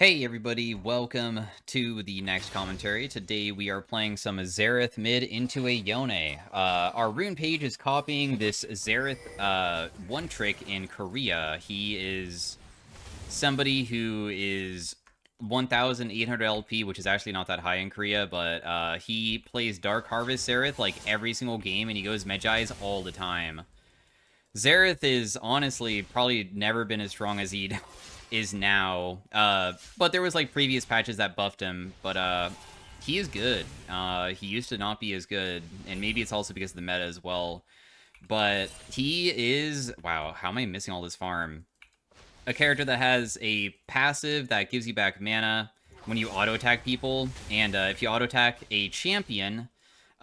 Hey everybody, welcome to the next commentary. Today we are playing some Xerath mid into a Yone. Our rune page is copying this Xerath one trick in Korea. He is somebody who is 1,800 LP, which is actually not that high in Korea, but he plays Dark Harvest Xerath like every single game, and he goes Medjai's all the time. Xerath is honestly probably never been as strong as he is now. But there was like previous patches that buffed him, but he is good. He used to not be as good, and maybe it's also because of the meta as well. But he is, wow, how am I missing all this farm? A character that has a passive that gives you back mana when you auto attack people, and if you auto attack a champion,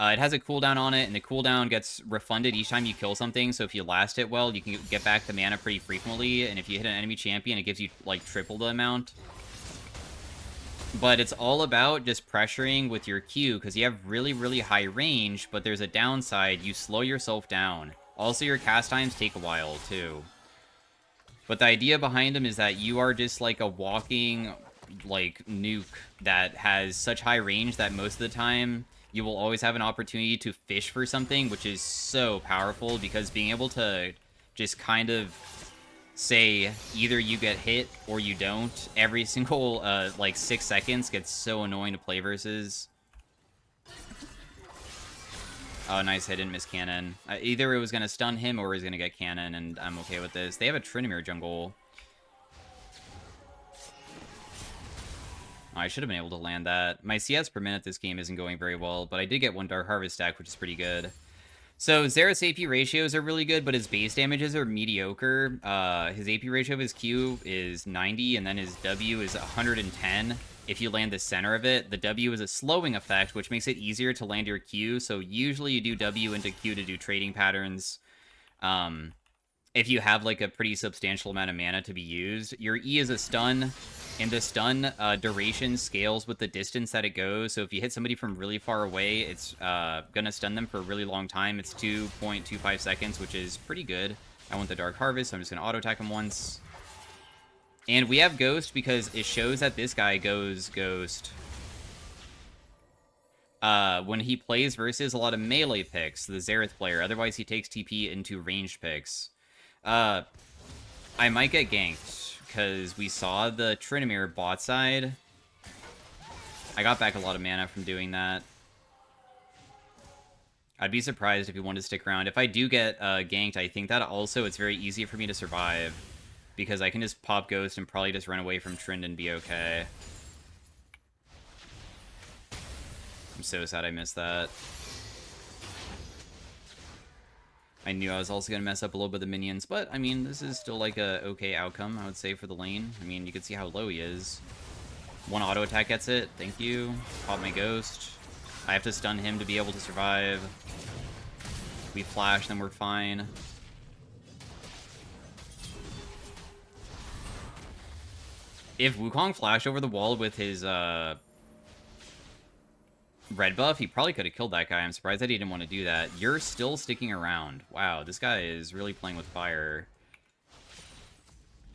it has a cooldown on it, and the cooldown gets refunded each time you kill something, so if you last it well, you can get back the mana pretty frequently, and if you hit an enemy champion, it gives you, like, triple the amount. But it's all about just pressuring with your Q, because you have really, really high range, but there's a downside. You slow yourself down. Also, your cast times take a while, too. But the idea behind them is that you are just, like, a walking, like, nuke that has such high range that most of the time you will always have an opportunity to fish for something, which is so powerful because being able to just kind of say either you get hit or you don't every single, like, 6 seconds gets so annoying to play versus. Oh, nice, I didn't miss cannon. Either it was going to stun him or he was going to get cannon, and I'm okay with this. They have a Trinimir jungle. I should have been able to land that. My CS per minute this game isn't going very well, but I did get one Dark Harvest stack, which is pretty good. So Xerath's AP ratios are really good, but his base damages are mediocre. His AP ratio of his Q is 90, and then his W is 110. If you land the center of it, the W is a slowing effect, which makes it easier to land your Q. So usually you do W into Q to do trading patterns. If you have like a pretty substantial amount of mana to be used, your E is a stun, and the stun duration scales with the distance that it goes. So if you hit somebody from really far away, it's gonna stun them for a really long time. It's 2.25 seconds, which is pretty good. I want the Dark Harvest, so I'm just gonna auto attack him once. And we have Ghost because it shows that this guy goes Ghost when he plays versus a lot of melee picks, the Xerath player. Otherwise, he takes TP into ranged picks. I might get ganked because we saw the Trinimir bot side. I got back a lot of mana from doing that. I'd be surprised if he wanted to stick around. If I do get ganked, I think that also it's very easy for me to survive because I can just pop Ghost and probably just run away from Trin and be okay. I'm so sad I missed that. I knew I was also going to mess up a little bit of the minions, but, I mean, this is still, like, a okay outcome, I would say, for the lane. I mean, you can see how low he is. One auto attack gets it. Thank you. Pop my Ghost. I have to stun him to be able to survive. We flash, then we're fine. If Wukong flashed over the wall with his, red buff, he probably could have killed that guy. I'm surprised that he didn't want to do that. You're still sticking around. Wow, this guy is really playing with fire.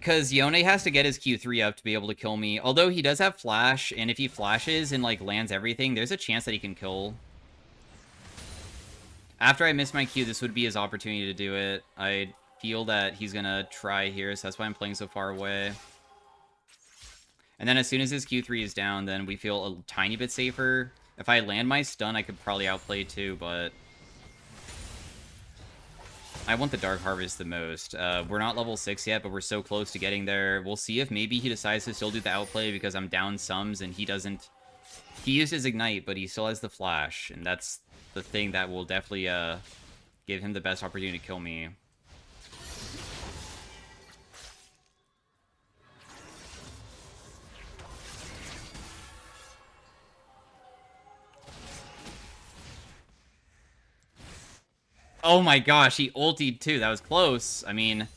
Because Yone has to get his Q3 up to be able to kill me. Although he does have flash, and if he flashes and, like, lands everything, there's a chance that he can kill. After I miss my Q, this would be his opportunity to do it. I feel that he's going to try here, so that's why I'm playing so far away. And then as soon as his Q3 is down, then we feel a tiny bit safer. If I land my stun, I could probably outplay too, but I want the Dark Harvest the most. We're not level 6 yet, but we're so close to getting there. We'll see if maybe he decides to still do the outplay because I'm down sums and he doesn't. He used his Ignite, but he still has the Flash, and that's the thing that will definitely give him the best opportunity to kill me. Oh my gosh, he ultied too. That was close. I mean,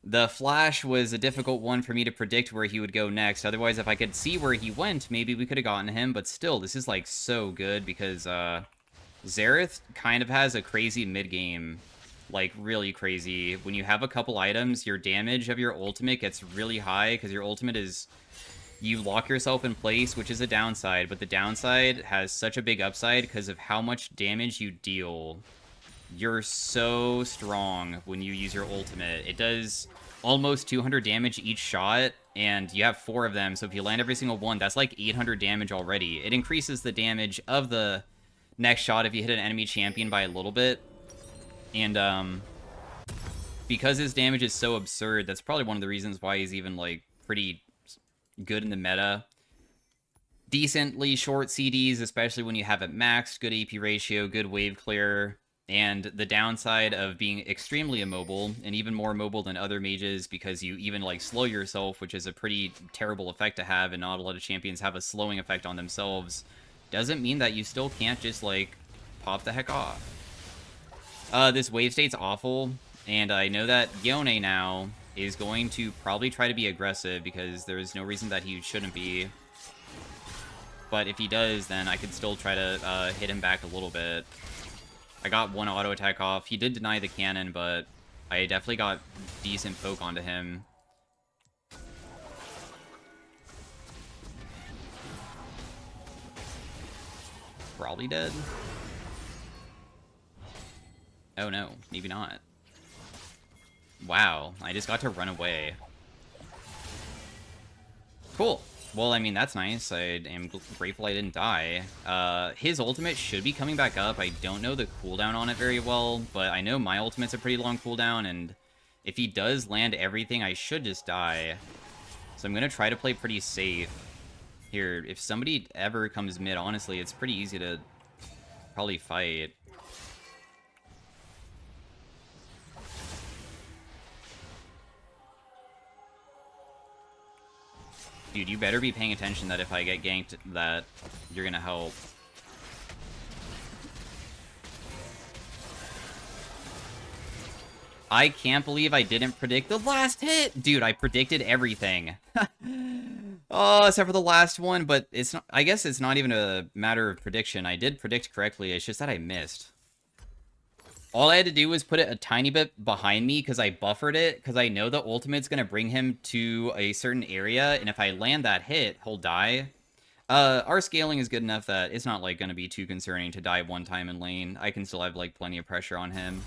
the flash was a difficult one for me to predict where he would go next. Otherwise, if I could see where he went, maybe we could have gotten him. But still, this is, like, so good because Xerath kind of has a crazy mid-game. Like, really crazy. When you have a couple items, your damage of your ultimate gets really high because your ultimate is you lock yourself in place, which is a downside, but the downside has such a big upside because of how much damage you deal. You're so strong when you use your ultimate. It does almost 200 damage each shot, and you have 4 of them, so if you land every single one, that's like 800 damage already. It increases the damage of the next shot if you hit an enemy champion by a little bit, and because his damage is so absurd, that's probably one of the reasons why he's even, like, pretty good in the meta. Decently short CDs, especially when you have it maxed, good AP ratio, good wave clear, and the downside of being extremely immobile, and even more mobile than other mages because you even, like, slow yourself, which is a pretty terrible effect to have, and not a lot of champions have a slowing effect on themselves, doesn't mean that you still can't just, like, pop the heck off. This wave state's awful, and I know that Yone now is going to probably try to be aggressive because there's no reason that he shouldn't be. But if he does, then I could still try to hit him back a little bit. I got 1 auto attack off. He did deny the cannon, but I definitely got decent poke onto him. Probably dead. Oh no, maybe not. Wow, I just got to run away. Cool. Well, I mean, that's nice. I am grateful I didn't die. His ultimate should be coming back up. I don't know the cooldown on it very well, but I know my ultimate's a pretty long cooldown, and if he does land everything, I should just die. So I'm going to try to play pretty safe. Here, if somebody ever comes mid, honestly, it's pretty easy to probably fight. Dude, you better be paying attention that if I get ganked, that you're gonna help. I can't believe I didn't predict the last hit! Dude, I predicted everything. Oh, except for the last one, but it's not, I guess it's not even a matter of prediction. I did predict correctly, it's just that I missed. All I had to do was put it a tiny bit behind me because I buffered it, because I know the ultimate's going to bring him to a certain area, and if I land that hit, he'll die. Our scaling is good enough that it's not, like, going to be too concerning to die one time in lane. I can still have, like, plenty of pressure on him.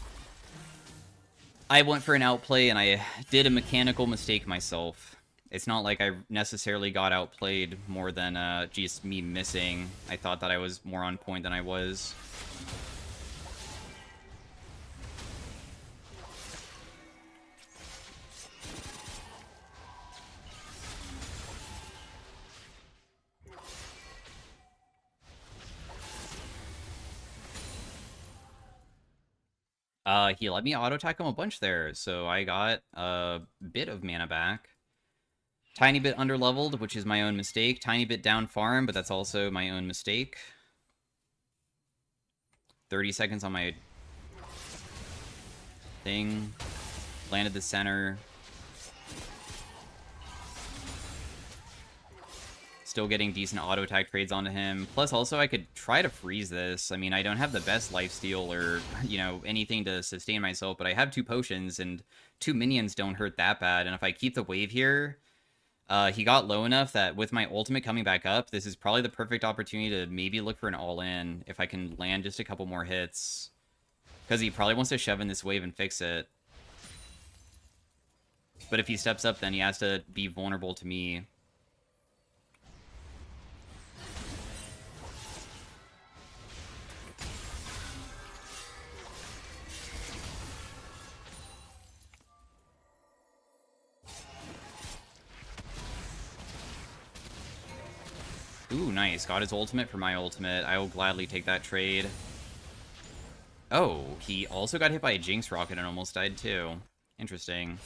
I went for an outplay, and I did a mechanical mistake myself. It's not like I necessarily got outplayed more than just me missing. I thought that I was more on point than I was. He let me auto-attack him a bunch there, so I got a bit of mana back. Tiny bit underleveled, which is my own mistake. Tiny bit down farm, but that's also my own mistake. 30 seconds on my thing. Landed the center. Still getting decent auto attack trades onto him. Plus, also, I could try to freeze this. I mean, I don't have the best lifesteal or, you know, anything to sustain myself, but I have 2 potions, and 2 minions don't hurt that bad. And if I keep the wave here, he got low enough that with my ultimate coming back up, this is probably the perfect opportunity to maybe look for an all-in if I can land just a couple more hits. Because he probably wants to shove in this wave and fix it. But if he steps up, then he has to be vulnerable to me. Ooh, nice. Got his ultimate for my ultimate. I will gladly take that trade. Oh, he also got hit by a Jinx rocket and almost died too. Interesting.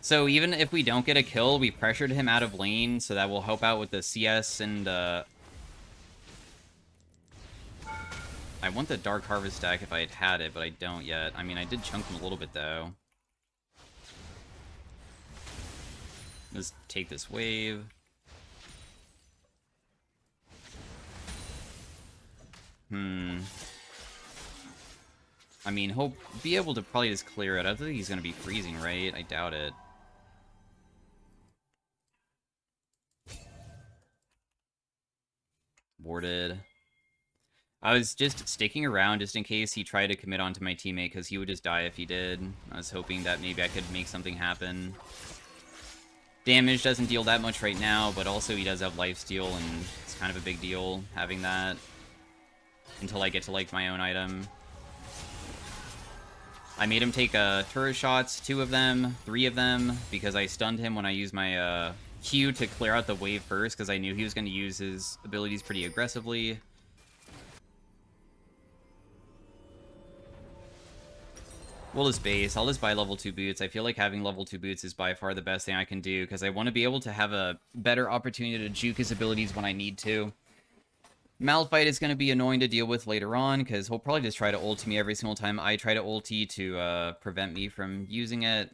So even if we don't get a kill, we pressured him out of lane, so that will help out with the CS and, I want the Dark Harvest stack if I had had it, but I don't yet. I mean, I did chunk him a little bit, though. Let's take this wave. I mean, he'll be able to probably just clear it. I don't think he's going to be freezing, right? I doubt it. Warded. I was just sticking around just in case he tried to commit onto my teammate, because he would just die if he did. I was hoping that maybe I could make something happen. Damage doesn't deal that much right now, but also he does have lifesteal, and it's kind of a big deal having that. Until I get to, like, my own item. I made him take turret shots, 2 of them, 3 of them, because I stunned him when I used my Q to clear out the wave first, because I knew he was going to use his abilities pretty aggressively. We'll just base. I'll just buy level 2 boots. I feel like having level 2 boots is by far the best thing I can do, because I want to be able to have a better opportunity to juke his abilities when I need to. Malphite is going to be annoying to deal with later on, because he'll probably just try to ulti me every single time I try to ulti to prevent me from using it.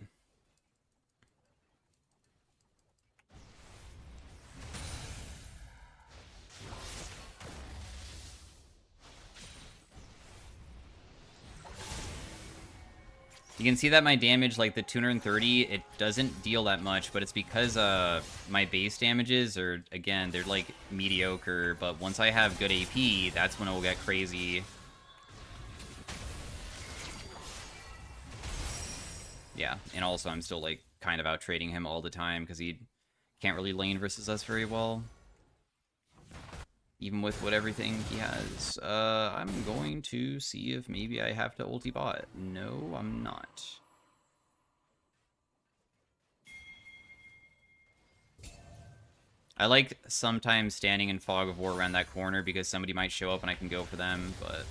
You can see that my damage, like the 230, it doesn't deal that much, but it's because my base damages are, again, they're like mediocre, but once I have good AP, that's when it will get crazy. Yeah, and also I'm still like kind of out trading him all the time because he can't really lane versus us very well. Even with what everything he has. I'm going to see if maybe I have to ulti bot. No, I'm not. I like sometimes standing in fog of war around that corner because somebody might show up and I can go for them, but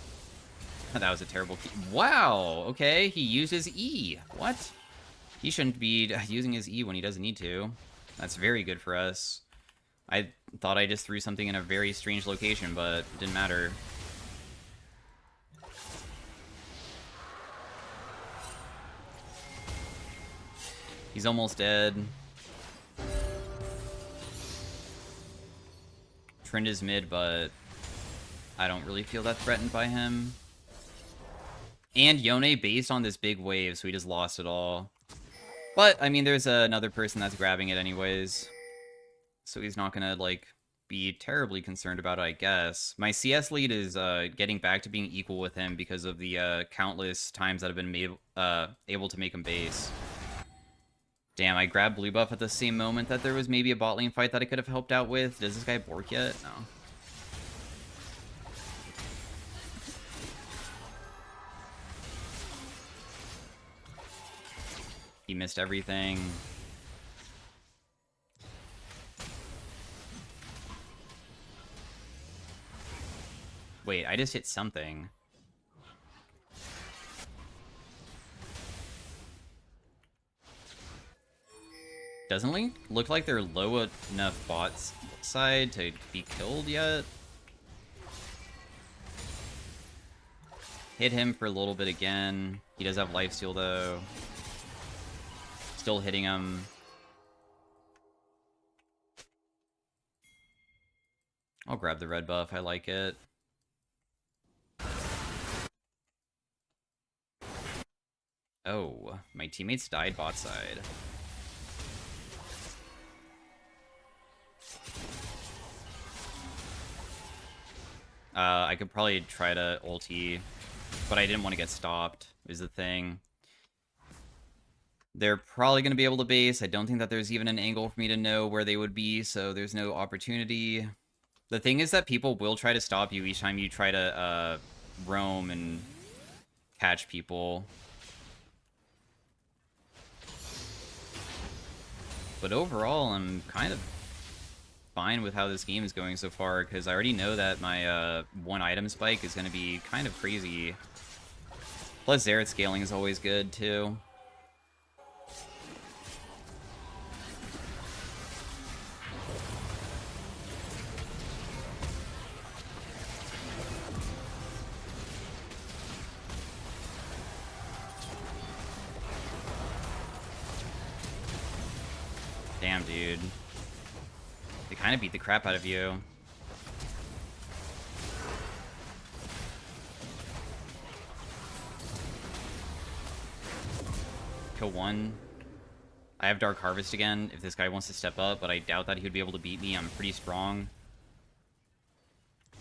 that was a terrible key. Wow, okay, he uses E. What? He shouldn't be using his E when he doesn't need to. That's very good for us. I thought I just threw something in a very strange location, but it didn't matter. He's almost dead. Trend is mid, but I don't really feel that threatened by him. And Yone based on this big wave, so he just lost it all. But, I mean, there's another person that's grabbing it anyways. So he's not gonna, like, be terribly concerned about it, I guess. My CS lead is getting back to being equal with him because of the countless times that I've been able to make him base. Damn, I grabbed blue buff at the same moment that there was maybe a bot lane fight that I could have helped out with. Does this guy bork yet? No. He missed everything. Wait, I just hit something. Doesn't look like they're low enough bots side to be killed yet. Hit him for a little bit again. He does have lifesteal though. Still hitting him. I'll grab the red buff. I like it. Oh, my teammates died bot side. I could probably try to ulti, but I didn't want to get stopped, is the thing. They're probably going to be able to base. I don't think that there's even an angle for me to know where they would be, so there's no opportunity. The thing is that people will try to stop you each time you try to roam and catch people. But overall, I'm kind of fine with how this game is going so far, because I already know that my one item spike is going to be kind of crazy. Plus, Xerath scaling is always good, too. Damn, dude. They kind of beat the crap out of you. kill one. I have Dark Harvest again if this guy wants to step up, but I doubt that he would be able to beat me. I'm pretty strong.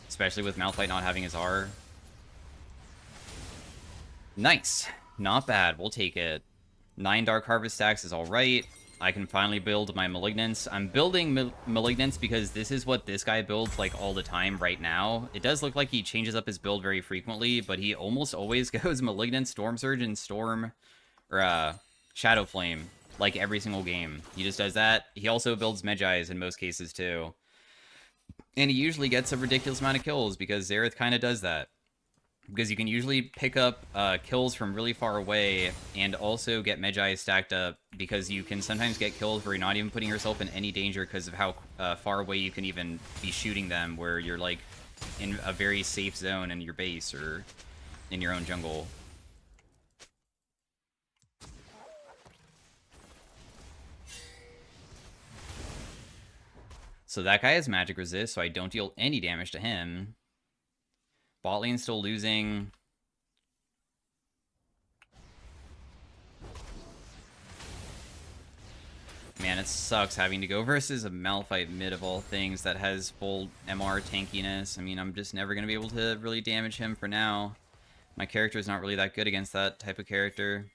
Especially with Malphite not having his R. Nice. Not bad. We'll take it. 9 Dark Harvest stacks is alright. I can finally build my Malignance. I'm building Malignance because this is what this guy builds, like, all the time right now. It does look like he changes up his build very frequently, but he almost always goes Malignance, Storm Surge, and Shadow Flame, like, every single game. He just does that. He also builds Medjais in most cases, too. And he usually gets a ridiculous amount of kills, because Xerath kind of does that. Because you can usually pick up kills from really far away and also get Medjai stacked up, because you can sometimes get kills where you're not even putting yourself in any danger because of how far away you can even be shooting them, where you're like in a very safe zone in your base or in your own jungle. So that guy has magic resist, so I don't deal any damage to him. Bot lane's still losing. Man, it sucks having to go versus a Malphite mid of all things that has full MR tankiness. I mean, I'm just never going to be able to really damage him for now. My character is not really that good against that type of character.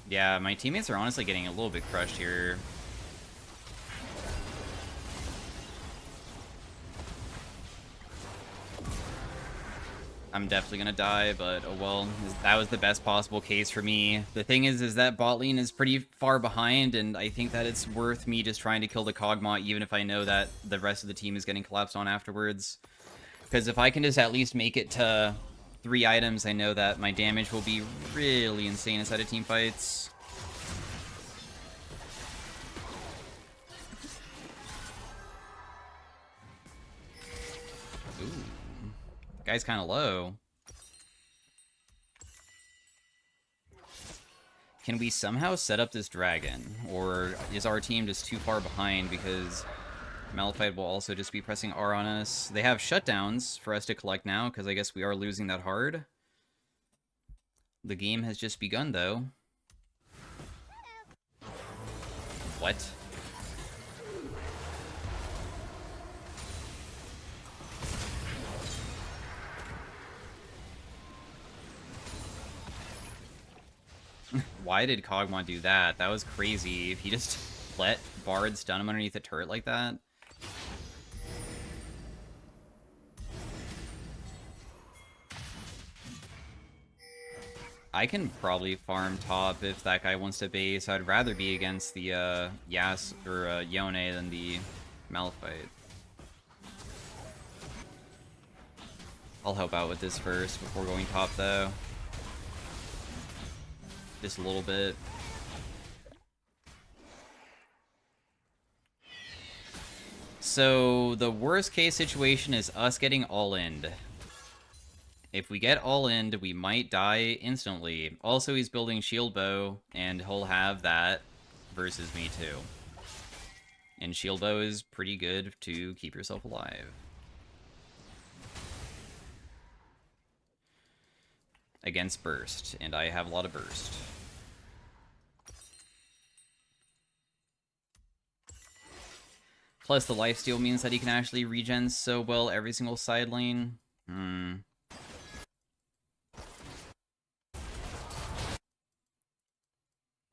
Yeah, my teammates are honestly getting a little bit crushed here. I'm definitely gonna die, but oh well. That was the best possible case for me. The thing is that bot lane is pretty far behind, and I think that it's worth me just trying to kill the Kog'Maw, even if I know that the rest of the team is getting collapsed on afterwards. Because if I can just at least make it to 3 items, I know that my damage will be really insane inside of team fights. Ooh. Guy's kind of low. Can we somehow set up this dragon? Or is our team just too far behind because Malphite will also just be pressing R on us? They have shutdowns for us to collect now, because I guess we are losing that hard. The game has just begun, though. What? Why did Kog'Maw do that? That was crazy. If he just let Bard stun him underneath the turret like that. I can probably farm top if that guy wants to base. I'd rather be against the Yas or Yone than the Malphite. I'll help out with this first before going top, though. Just a little bit. So the worst case situation is us getting all-in. If we get all-in, we might die instantly. Also, he's building shield bow, and he'll have that versus me too. And shield bow is pretty good to keep yourself alive. Against burst, and I have a lot of burst. Plus, the lifesteal means that he can actually regen so well every single side lane.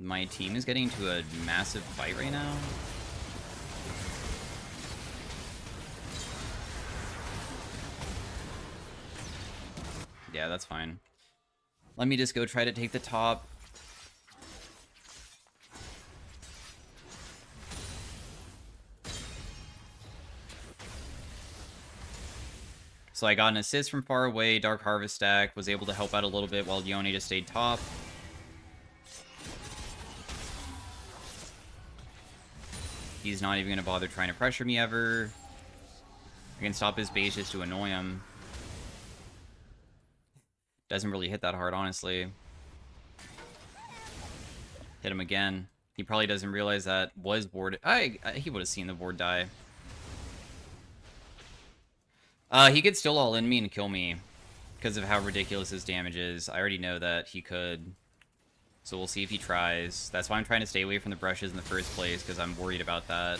My team is getting into a massive fight right now. Yeah, that's fine. Let me just go try to take the top. So I got an assist from far away, Dark Harvest stack, was able to help out a little bit while Yone just stayed top. He's not even going to bother trying to pressure me ever. I can stop his base just to annoy him. Doesn't really hit that hard, honestly. Hit him again. He probably doesn't realize that was ward. He would have seen the ward die. He could still all in me and kill me because of how ridiculous his damage is. I already know that he could. So we'll see if he tries. That's why I'm trying to stay away from the brushes in the first place, because I'm worried about that.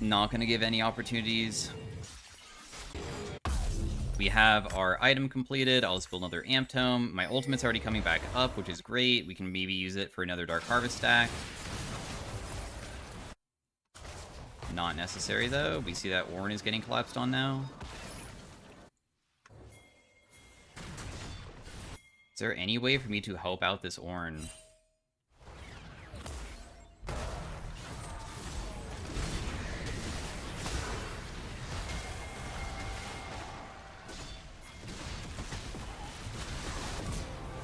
Not going to give any opportunities. We have our item completed. I'll just build another Amp Tome. My ultimate's already coming back up, which is great. We can maybe use it for another Dark Harvest stack. Not necessary, though. We see that Warren is getting collapsed on now. Is there any way for me to help out this Ornn?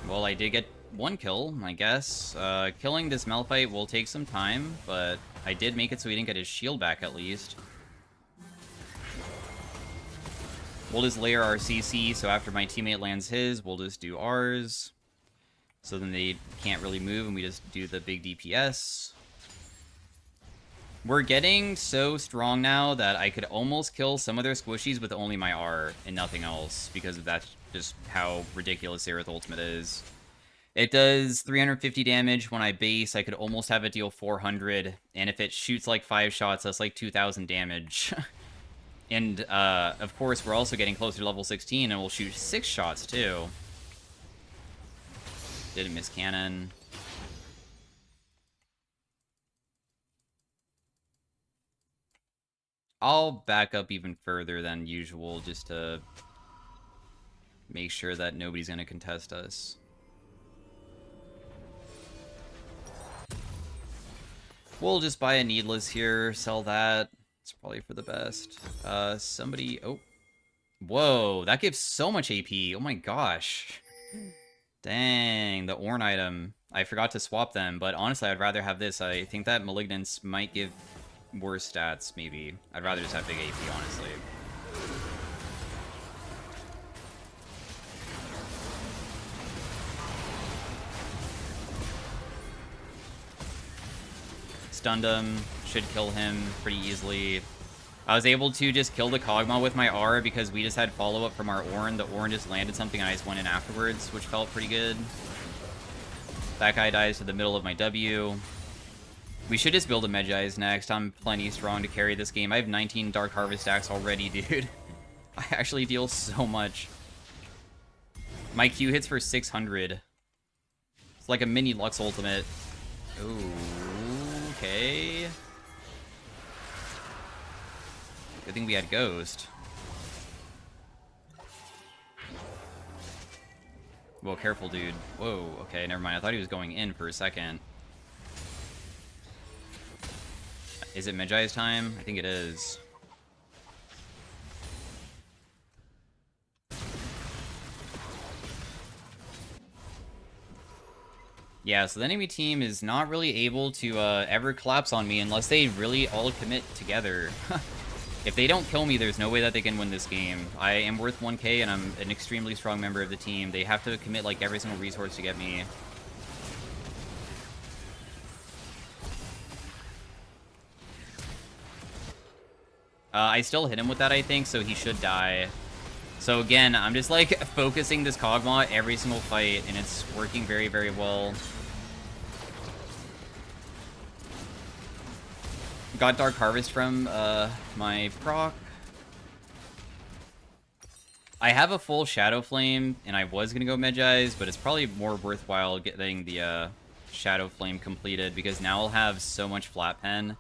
Well, I did get one kill, I guess. Killing this Malphite will take some time, but I did make it so he didn't get his shield back at least. We'll just layer our CC, so after my teammate lands his, we'll just do ours. So then they can't really move, and we just do the big DPS. We're getting so strong now that I could almost kill some of their squishies with only my R and nothing else, because of that's just how ridiculous Xerath Ultimate is. It does 350 damage when I base. I could almost have it deal 400, and if it shoots like 5 shots, that's like 2,000 damage. And, of course, we're also getting closer to level 16, and we'll shoot 6 shots, too. Didn't miss cannon. I'll back up even further than usual, just to make sure that nobody's going to contest us. We'll just buy a Needless here, sell that. It's probably for the best. Somebody... Oh. Whoa, that gives so much AP. Oh my gosh. Dang, the Ornn item. I forgot to swap them, but honestly, I'd rather have this. I think that Malignance might give worse stats, maybe. I'd rather just have big AP, honestly. Stunned him. Should kill him pretty easily. I was able to just kill the Kog'Maw with my R because we just had follow-up from our Ornn. The Ornn just landed something and I just went in afterwards, which felt pretty good. That guy dies to the middle of my W. We should just build a Medjai's next. I'm plenty strong to carry this game. I have 19 Dark Harvest stacks already, dude. I actually deal so much. My Q hits for 600. It's like a mini Lux ultimate. Ooh, okay. Good thing we had Ghost. Whoa, careful, dude. Whoa, okay, never mind. I thought he was going in for a second. Is it Medjai's time? I think it is. Yeah, so the enemy team is not really able to ever collapse on me unless they really all commit together. If they don't kill me, there's no way that they can win this game. I am worth 1k, and I'm an extremely strong member of the team. They have to commit, like, every single resource to get me. I still hit him with that, I think, so he should die. So again, I'm just, like, focusing this Kog'Maw every single fight, and it's working very, very well. Got Dark Harvest from my proc. I have a full Shadow Flame, and I was going to go Medjai's, but it's probably more worthwhile getting the Shadow Flame completed, because now I'll have so much Flat Pen.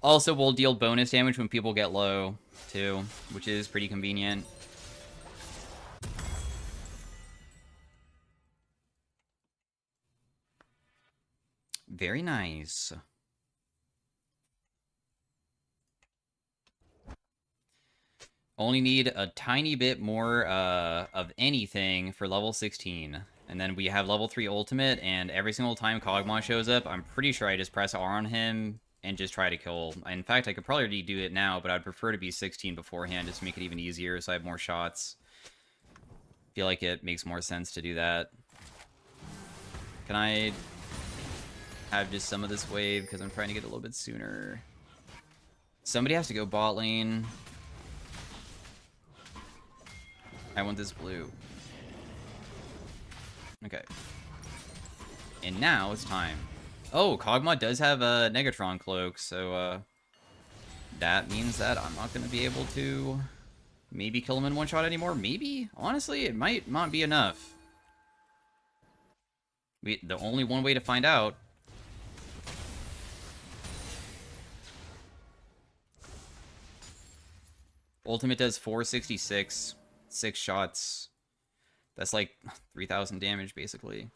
Also, we'll deal bonus damage when people get low, too, which is pretty convenient. Very nice. Only need a tiny bit more of anything for level 16. And then we have level 3 ultimate, and every single time Kog'Maw shows up, I'm pretty sure I just press R on him and just try to kill. In fact, I could probably do it now, but I'd prefer to be 16 beforehand just to make it even easier so I have more shots. Feel like it makes more sense to do that. Can I have just some of this wave because I'm trying to get a little bit sooner. Somebody has to go bot lane. I want this blue. Okay. And now it's time. Oh, Kog'Maw does have a Negatron cloak, so that means that I'm not going to be able to maybe kill him in one shot anymore. Maybe? Honestly, it might not be enough. The only one way to find out. Ultimate does 466, 6 shots. That's like 3,000 damage, basically.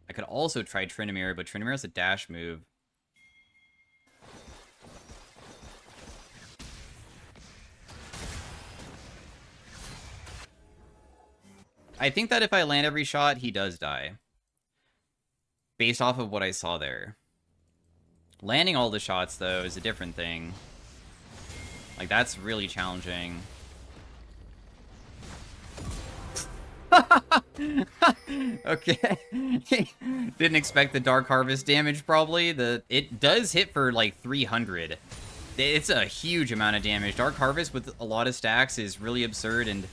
I could also try Tryndamere, but Tryndamere has a dash move. I think that if I land every shot, he does die. Based off of what I saw there. Landing all the shots, though, is a different thing. Like, that's really challenging. Okay. Didn't expect the Dark Harvest damage, probably. It does hit for, like, 300. It's a huge amount of damage. Dark Harvest with a lot of stacks is really absurd, and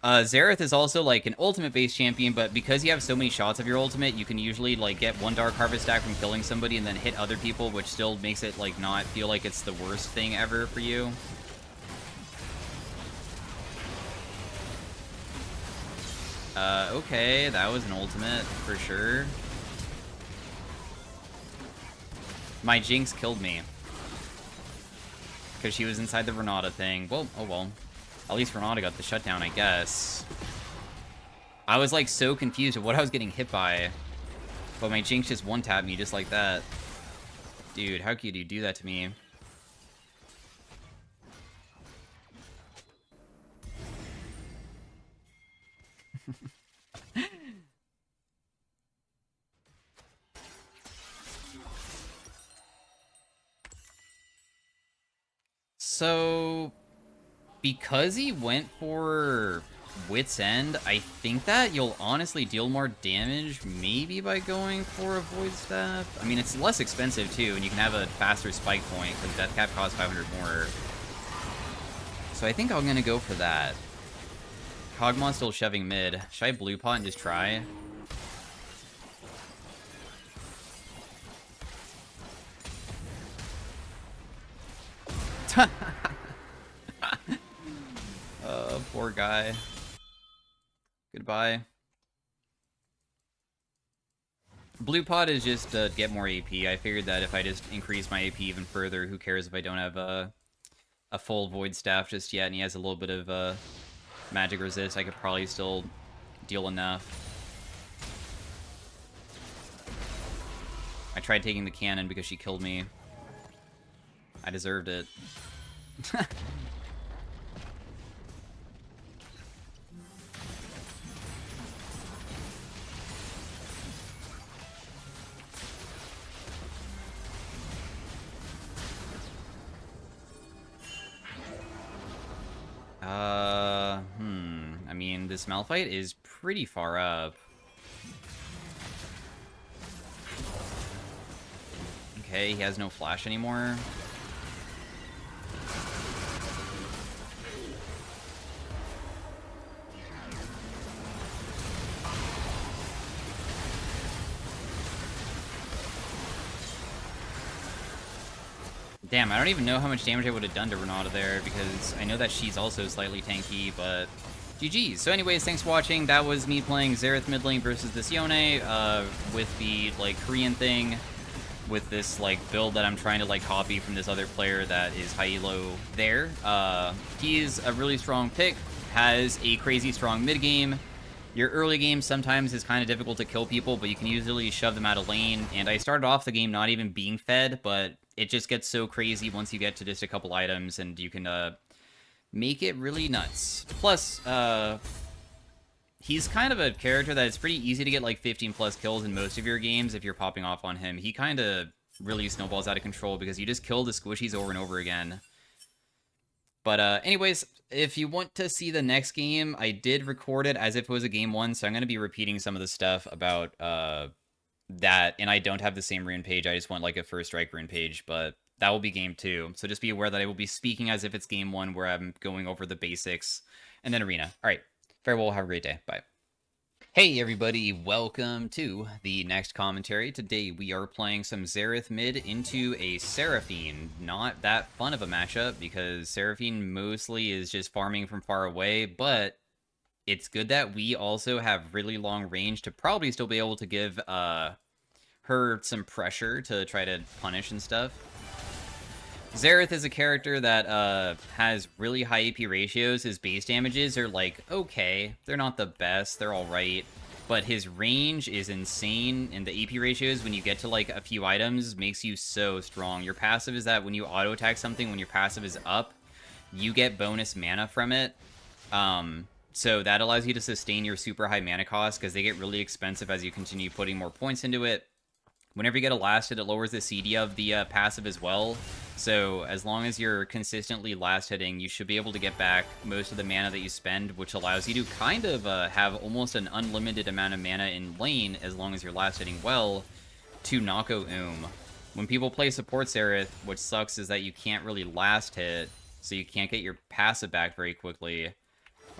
Xerath is also, like, an ultimate-based champion, but because you have so many shots of your ultimate, you can usually, like, get one Dark Harvest stack from killing somebody and then hit other people, which still makes it, like, not feel like it's the worst thing ever for you. Okay, that was an ultimate, for sure. My Jinx killed me. Because she was inside the Renata thing. Well, oh well. At least Renata got the shutdown, I guess. I was, like, so confused of what I was getting hit by. But my Jinx just one-tapped me just like that. Dude, how could you do that to me? So, because he went for Wit's End, I think that you'll honestly deal more damage maybe by going for a Void Staff. I mean, it's less expensive too, and you can have a faster spike point because Death Cap costs 500 more. So I think I'm going to go for that. Kog'Maw's still shoving mid. Should I blue pot and just try? Poor guy. Goodbye. Blue pot is just to get more AP. I figured that if I just increase my AP even further, who cares if I don't have a full Void Staff just yet, and he has a little bit of magic resist, I could probably still deal enough. I tried taking the cannon because she killed me. I deserved it. I mean, this Malphite is pretty far up. Okay, he has no flash anymore. Damn, I don't even know how much damage I would have done to Renata there, because I know that she's also slightly tanky, but GG's. So anyways, thanks for watching. That was me playing Xerath mid lane versus this Yone, with the, like, Korean thing, with this, like, build that I'm trying to, like, copy from this other player that is high elo there. He's a really strong pick, has a crazy strong mid game. Your early game sometimes is kind of difficult to kill people, but you can usually shove them out of lane, and I started off the game not even being fed, but it just gets so crazy once you get to just a couple items, and you can make it really nuts. Plus, he's kind of a character that it's pretty easy to get like 15 plus kills in most of your games if you're popping off on him. He kind of really snowballs out of control because you just kill the squishies over and over again. But anyways, if you want to see the next game, I did record it as if it was a game 1, so I'm going to be repeating some of the stuff about that, and I don't have the same rune page. I just want like a first strike rune page, but that will be game 2. So just be aware that I will be speaking as if it's game 1, where I'm going over the basics, and then arena. All right, farewell, have a great day, bye. Hey everybody, welcome to the next commentary. Today we are playing some Xerath mid into a Seraphine. Not that fun of a matchup, because Seraphine mostly is just farming from far away, but it's good that we also have really long range to probably still be able to give her some pressure to try to punish and stuff. Xerath is a character that has really high AP ratios. His base damages are like, okay, they're not the best, they're alright, but his range is insane, and the AP ratios, when you get to like a few items, makes you so strong. Your passive is that when you auto attack something, when your passive is up, you get bonus mana from it. So that allows you to sustain your super high mana cost, because they get really expensive as you continue putting more points into it. Whenever you get a last hit, it lowers the CD of the passive as well. So as long as you're consistently last hitting, you should be able to get back most of the mana that you spend, which allows you to kind of have almost an unlimited amount of mana in lane, as long as you're last hitting well, to Nako When people play support Xerath, what sucks is that you can't really last hit, so you can't get your passive back very quickly.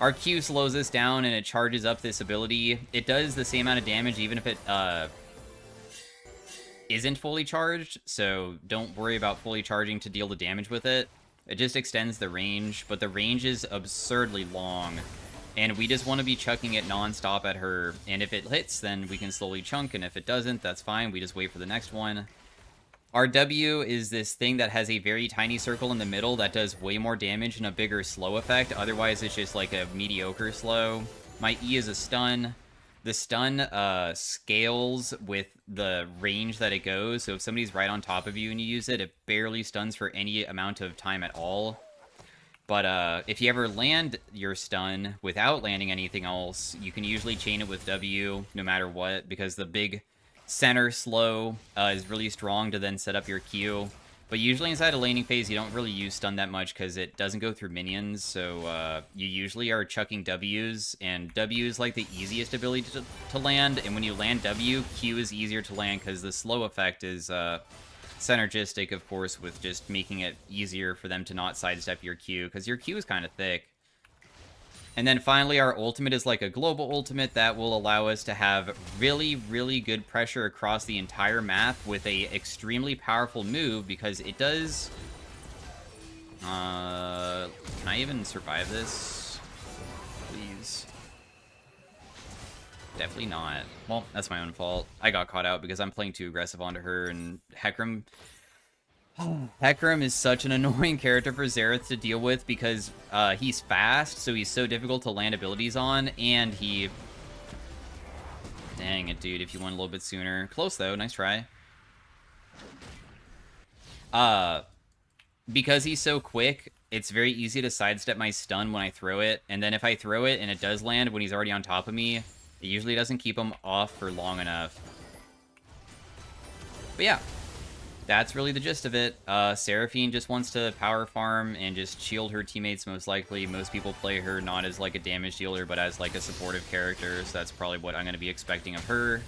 Our Q slows this down and it charges up this ability. It does the same amount of damage even if it isn't fully charged, so don't worry about fully charging to deal the damage with it. It just extends the range, but the range is absurdly long, and we just want to be chucking it non-stop at her, and if it hits, then we can slowly chunk, and if it doesn't, that's fine, we just wait for the next one. Our W is this thing that has a very tiny circle in the middle that does way more damage and a bigger slow effect, otherwise it's just like a mediocre slow. My E is a stun. The stun scales with the range that it goes, so if somebody's right on top of you and you use it, it barely stuns for any amount of time at all. But if you ever land your stun without landing anything else, you can usually chain it with W no matter what, because the big center slow is really strong to then set up your Q. But usually inside a laning phase, you don't really use stun that much because it doesn't go through minions, so you usually are chucking Ws, and W is like the easiest ability to land, and when you land W, Q is easier to land because the slow effect is synergistic, of course, with just making it easier for them to not sidestep your Q, because your Q is kind of thick. And then finally, our ultimate is like a global ultimate that will allow us to have really, really good pressure across the entire map with a extremely powerful move, because it does... can I even survive this? Please. Definitely not. Well, that's my own fault. I got caught out because I'm playing too aggressive onto her, and Hecarim is such an annoying character for Xerath to deal with, because he's fast, so he's so difficult to land abilities on, and he... Dang it, dude, if you went a little bit sooner. Close, though. Nice try. Because he's so quick, it's very easy to sidestep my stun when I throw it, and then if I throw it and it does land when he's already on top of me, it usually doesn't keep him off for long enough. But yeah. That's really the gist of it. Seraphine just wants to power farm and just shield her teammates, most likely. Most people play her not as like a damage dealer, but as like a supportive character, so that's probably what I'm going to be expecting of her.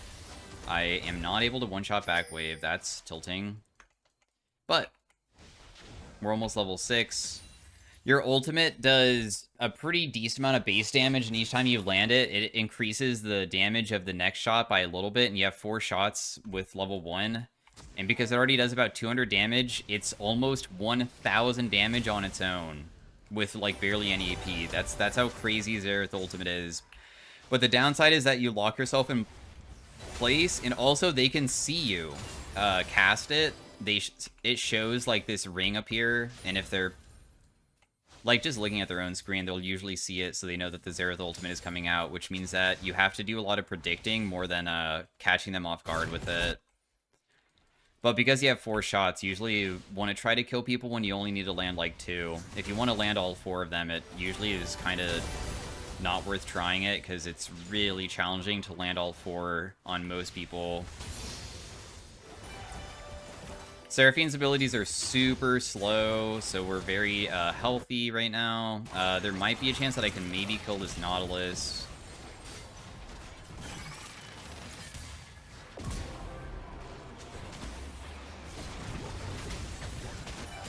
I am not able to one-shot back wave. That's tilting. But we're almost level 6. Your ultimate does a pretty decent amount of base damage, and each time you land it, it increases the damage of the next shot by a little bit, and you have 4 shots with level 1. And because it already does about 200 damage, it's almost 1,000 damage on its own, with like barely any AP. That's how crazy Xerath Ultimate is. But the downside is that you lock yourself in place, and also they can see you cast it. It shows like this ring up here, and if they're like just looking at their own screen, they'll usually see it, so they know that the Xerath Ultimate is coming out, which means that you have to do a lot of predicting more than catching them off guard with it. But because you have 4 shots, usually you want to try to kill people when you only need to land like 2. If you want to land all 4 of them, it usually is kind of not worth trying it, because it's really challenging to land all 4 on most people. Seraphine's abilities are super slow, so we're very healthy right now. There might be a chance that I can maybe kill this Nautilus.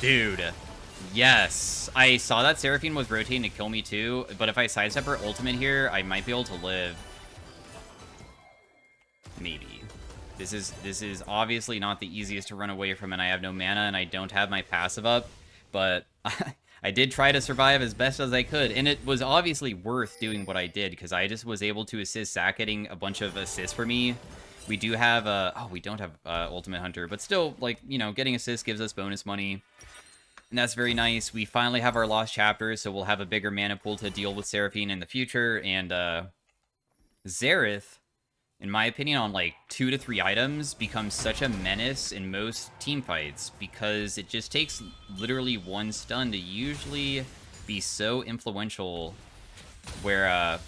Dude, yes. I saw that Seraphine was rotating to kill me too, but if I sidestep her ultimate here, I might be able to live. Maybe. This is obviously not the easiest to run away from, and I have no mana, and I don't have my passive up, but I did try to survive as best as I could, and it was obviously worth doing what I did, because I just was able to assist Zach getting a bunch of assists for me. We do have, oh, we don't have Ultimate Hunter, but still, like, you know, getting assists gives us bonus money, and that's very nice. We finally have our Lost Chapters, so we'll have a bigger mana pool to deal with Seraphine in the future, and Xerath, in my opinion, on like 2 to 3 items, becomes such a menace in most team fights because it just takes literally one stun to usually be so influential where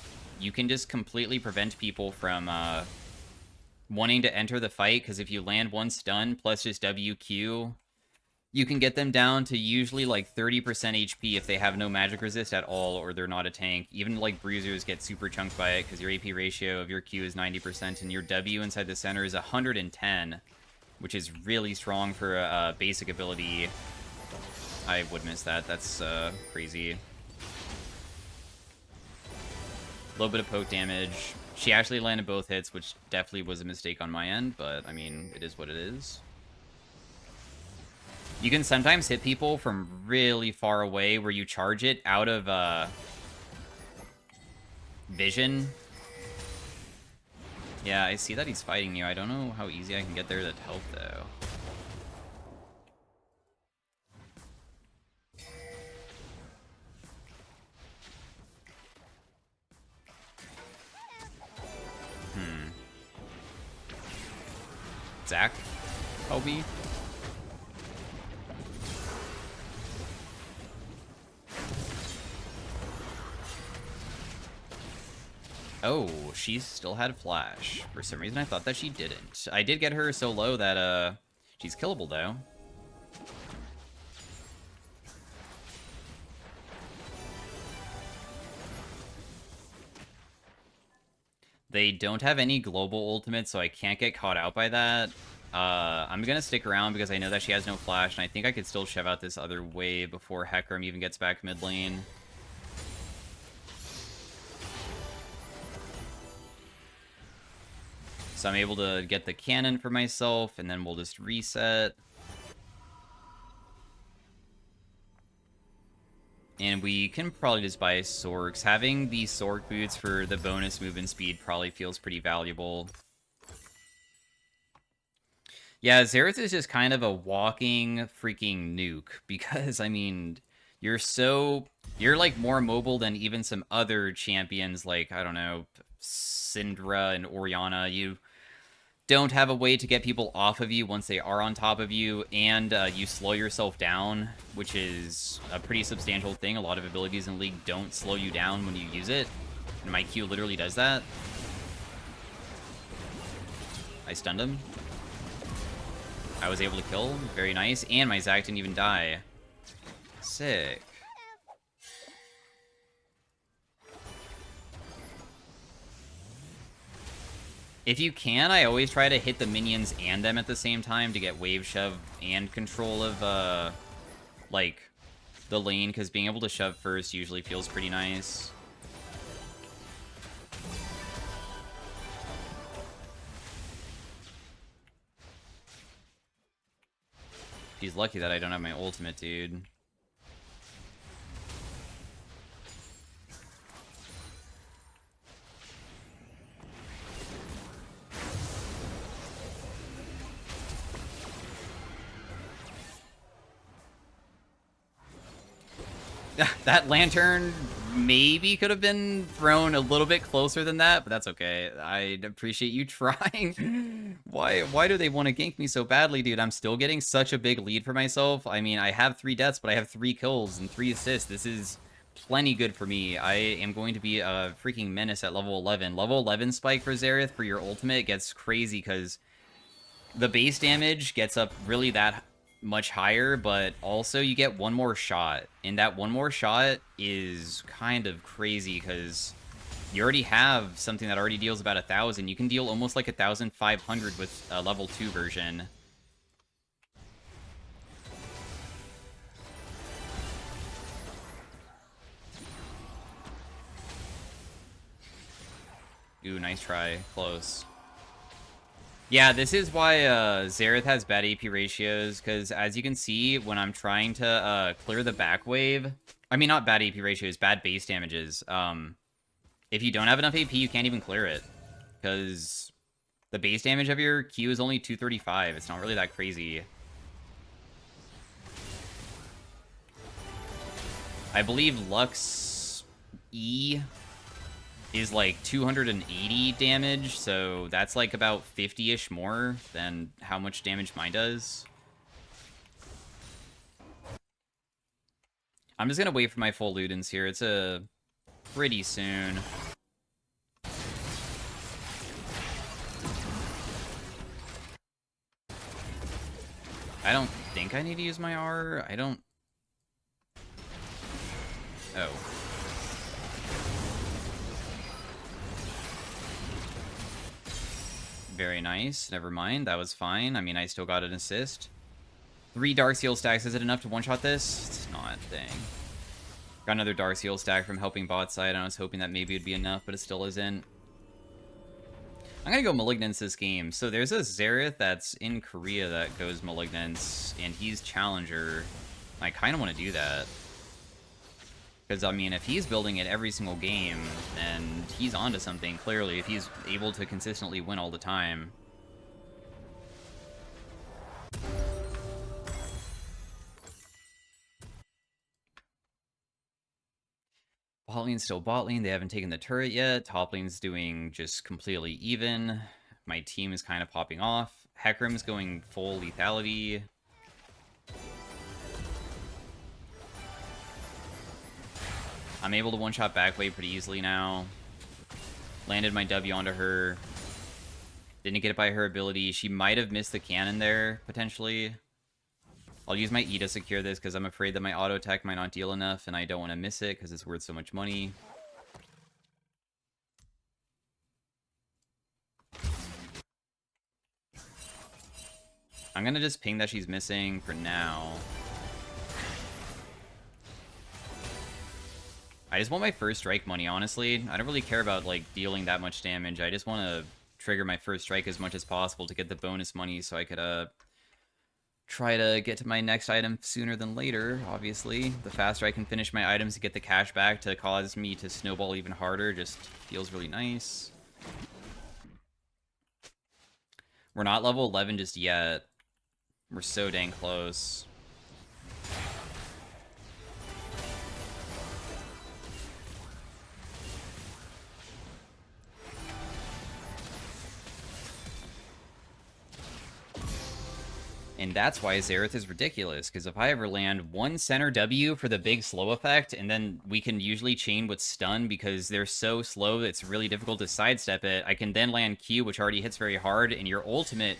you can just completely prevent people from wanting to enter the fight, because if you land one stun plus just WQ, you can get them down to usually like 30% HP if they have no magic resist at all or they're not a tank. Even like bruisers get super chunked by it because your AP ratio of your Q is 90% and your W inside the center is 110, which is really strong for a basic ability. I would miss that. That's crazy. A little bit of poke damage. She actually landed both hits, which definitely was a mistake on my end, but I mean, it is what it is. You can sometimes hit people from really far away where you charge it out of vision. Yeah, I see that he's fighting you. I don't know how easy I can get there to help, though. Zach? Kobe? Oh, she still had flash. For some reason, I thought that she didn't. I did get her so low that, she's killable, though. They don't have any global ultimates, so I can't get caught out by that. I'm gonna stick around because I know that she has no flash, and I think I could still shove out this other wave before Hecarim even gets back mid lane. So I'm able to get the cannon for myself, and then we'll just reset. And we can probably just buy Sorks. Having the Sork boots for the bonus movement speed probably feels pretty valuable. Yeah, Xerath is just kind of a walking freaking nuke, because, I mean, you're like more mobile than even some other champions like, I don't know, Syndra and Orianna. You don't have a way to get people off of you once they are on top of you, and you slow yourself down, which is a pretty substantial thing. A lot of abilities in League don't slow you down when you use it, and my Q literally does that. I stunned him. I was able to kill. Very nice. And my Zac didn't even die. Sick. If you can, I always try to hit the minions and them at the same time to get wave shove and control of, like, the lane, because being able to shove first usually feels pretty nice. He's lucky that I don't have my ultimate, dude. That lantern maybe could have been thrown a little bit closer than that, but that's okay. I appreciate you trying. Why do they want to gank me so badly, dude? I'm still getting such a big lead for myself. I mean, I have 3 deaths, but I have 3 kills and 3 assists. This is plenty good for me. I am going to be a freaking menace at level 11. Level 11 spike for Xerath for your ultimate gets crazy because the base damage gets up really that much higher, but also you get one more shot. And that one more shot is kind of crazy because you already have something that already deals about 1,000. You can deal almost like 1,500 with a level 2 version. Ooh, nice try. Close. Yeah, this is why Xerath has bad AP ratios, because as you can see, when I'm trying to clear the back wave... I mean, not bad AP ratios, bad base damages. If you don't have enough AP, you can't even clear it. Because the base damage of your Q is only 235. It's not really that crazy. I believe Lux E is like 280 damage, so that's like about 50-ish more than how much damage mine does. I'm just gonna wait for my full Ludens here. It's pretty soon. I don't think I need to use my R. I don't... Oh. Very nice. Never mind. That was fine. I mean, I still got an assist. 3 Dark Seal stacks. Is it enough to one-shot this? It's not. Dang. Got another Dark Seal stack from helping bot side. I was hoping that maybe it'd be enough, but it still isn't. I'm gonna go Malignance this game. So there's a Xerath that's in Korea that goes Malignance, and he's Challenger. I kind of want to do that. Because, I mean, if he's building it every single game, then he's onto something, clearly, if he's able to consistently win all the time. Bot lane's still bot lane. They haven't taken the turret yet. Top lane's doing just completely even. My team is kind of popping off. Hecarim's going full lethality. I'm able to one-shot backway pretty easily now. Landed my W onto her. Didn't get it by her ability. She might have missed the cannon there, potentially. I'll use my E to secure this, because I'm afraid that my auto attack might not deal enough, and I don't want to miss it, because it's worth so much money. I'm going to just ping that she's missing for now. I just want my first strike money, honestly. I don't really care about, like, dealing that much damage. I just want to trigger my first strike as much as possible to get the bonus money so I could, try to get to my next item sooner than later, obviously. The faster I can finish my items to get the cash back to cause me to snowball even harder just feels really nice. We're not level 11 just yet. We're so dang close. And that's why Xerath is ridiculous, because if I ever land one center W for the big slow effect, and then we can usually chain with stun because they're so slow that it's really difficult to sidestep it, I can then land Q, which already hits very hard, and your ultimate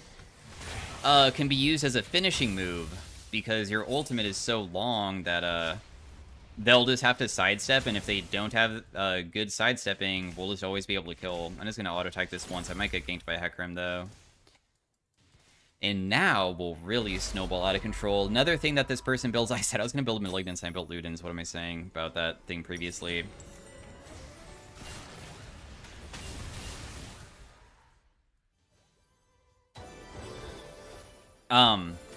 can be used as a finishing move, because your ultimate is so long that they'll just have to sidestep, and if they don't have good sidestepping, we'll just always be able to kill. I'm just going to auto-attack this once. I might get ganked by Hecarim, though. And now we'll really snowball out of control. Another thing that this person builds... I said I was going to build Malignance, and I built Ludens. What am I saying about that thing previously?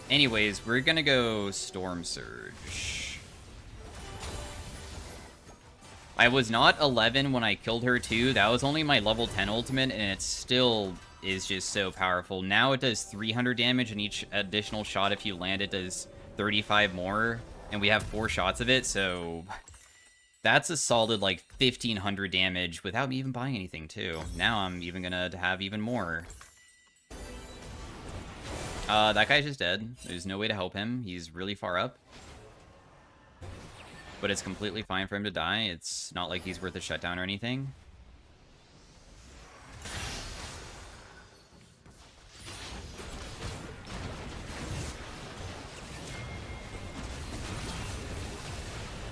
Anyways, we're going to go Storm Surge. I was not 11 when I killed her, too. That was only my level 10 ultimate, and it still... is just so powerful. Now it does 300 damage, and each additional shot, if you land, it does 35 more, and we have 4 shots of it, so that's a solid, like, 1,500 damage without me even buying anything, too. Now I'm even gonna have even more. That guy's just dead. There's no way to help him. He's really far up. But it's completely fine for him to die. It's not like he's worth a shutdown or anything.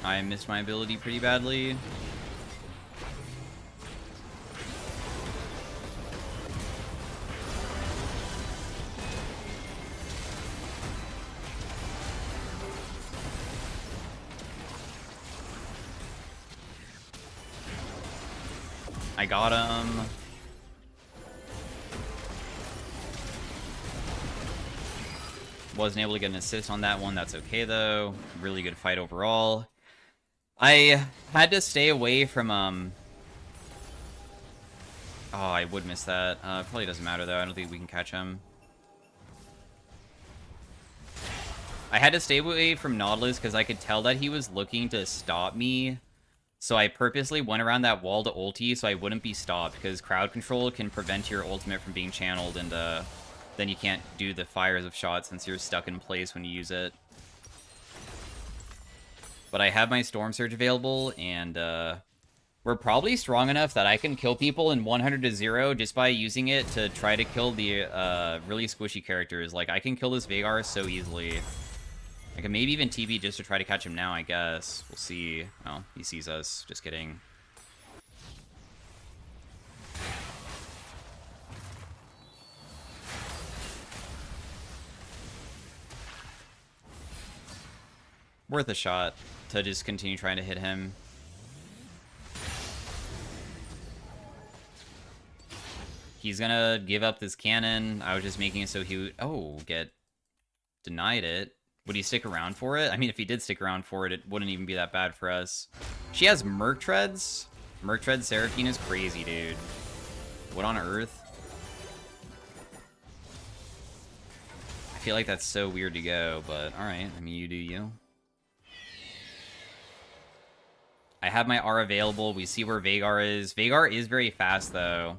I missed my ability pretty badly. I got him. Wasn't able to get an assist on that one. That's okay, though. Really good fight overall. I had to stay away from, Oh, I would miss that. Probably doesn't matter, though. I don't think we can catch him. I had to stay away from Nautilus because I could tell that he was looking to stop me. So I purposely went around that wall to ulti so I wouldn't be stopped, because crowd control can prevent your ultimate from being channeled, and then you can't do the fires of shots since you're stuck in place when you use it. But I have my Storm Surge available, and we're probably strong enough that I can kill people in 100 to 0 just by using it to try to kill the really squishy characters. Like, I can kill this Veigar so easily. I can maybe even TB just to try to catch him now, I guess. We'll see. Oh, he sees us. Just kidding. Worth a shot to just continue trying to hit him. He's gonna give up this cannon. I was just making it so he would... Oh, get denied it. Would he stick around for it? I mean, if he did stick around for it, it wouldn't even be that bad for us. She has Merc Treads. Merc Treads Seraphine is crazy, dude. What on earth? I feel like that's so weird to go, but alright. I mean, you do you. I have my R available. We see where Veigar is. Veigar is very fast, though.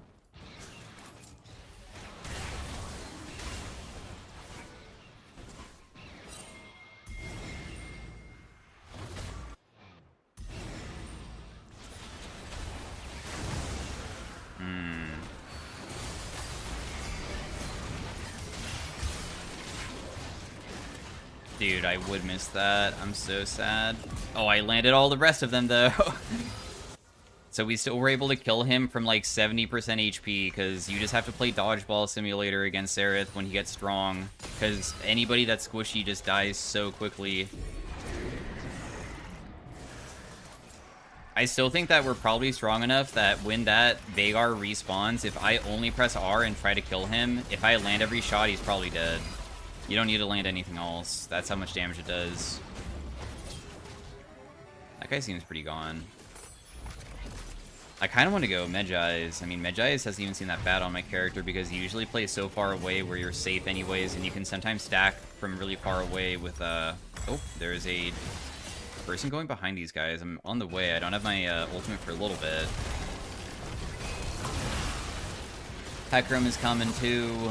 Dude, I would miss that. I'm so sad. Oh, I landed all the rest of them, though. So we still were able to kill him from, like, 70% HP, because you just have to play Dodgeball Simulator against Xerath when he gets strong, because anybody that's squishy just dies so quickly. I still think that we're probably strong enough that when that Veigar respawns, if I only press R and try to kill him, if I land every shot, he's probably dead. You don't need to land anything else. That's how much damage it does. That guy seems pretty gone. I kind of want to go Medjai's. I mean, Medjai's hasn't even seemed that bad on my character because you usually play so far away where you're safe anyways, and you can sometimes stack from really far away with, Oh, there's a person going behind these guys. I'm on the way. I don't have my ultimate for a little bit. Hecarim is coming too.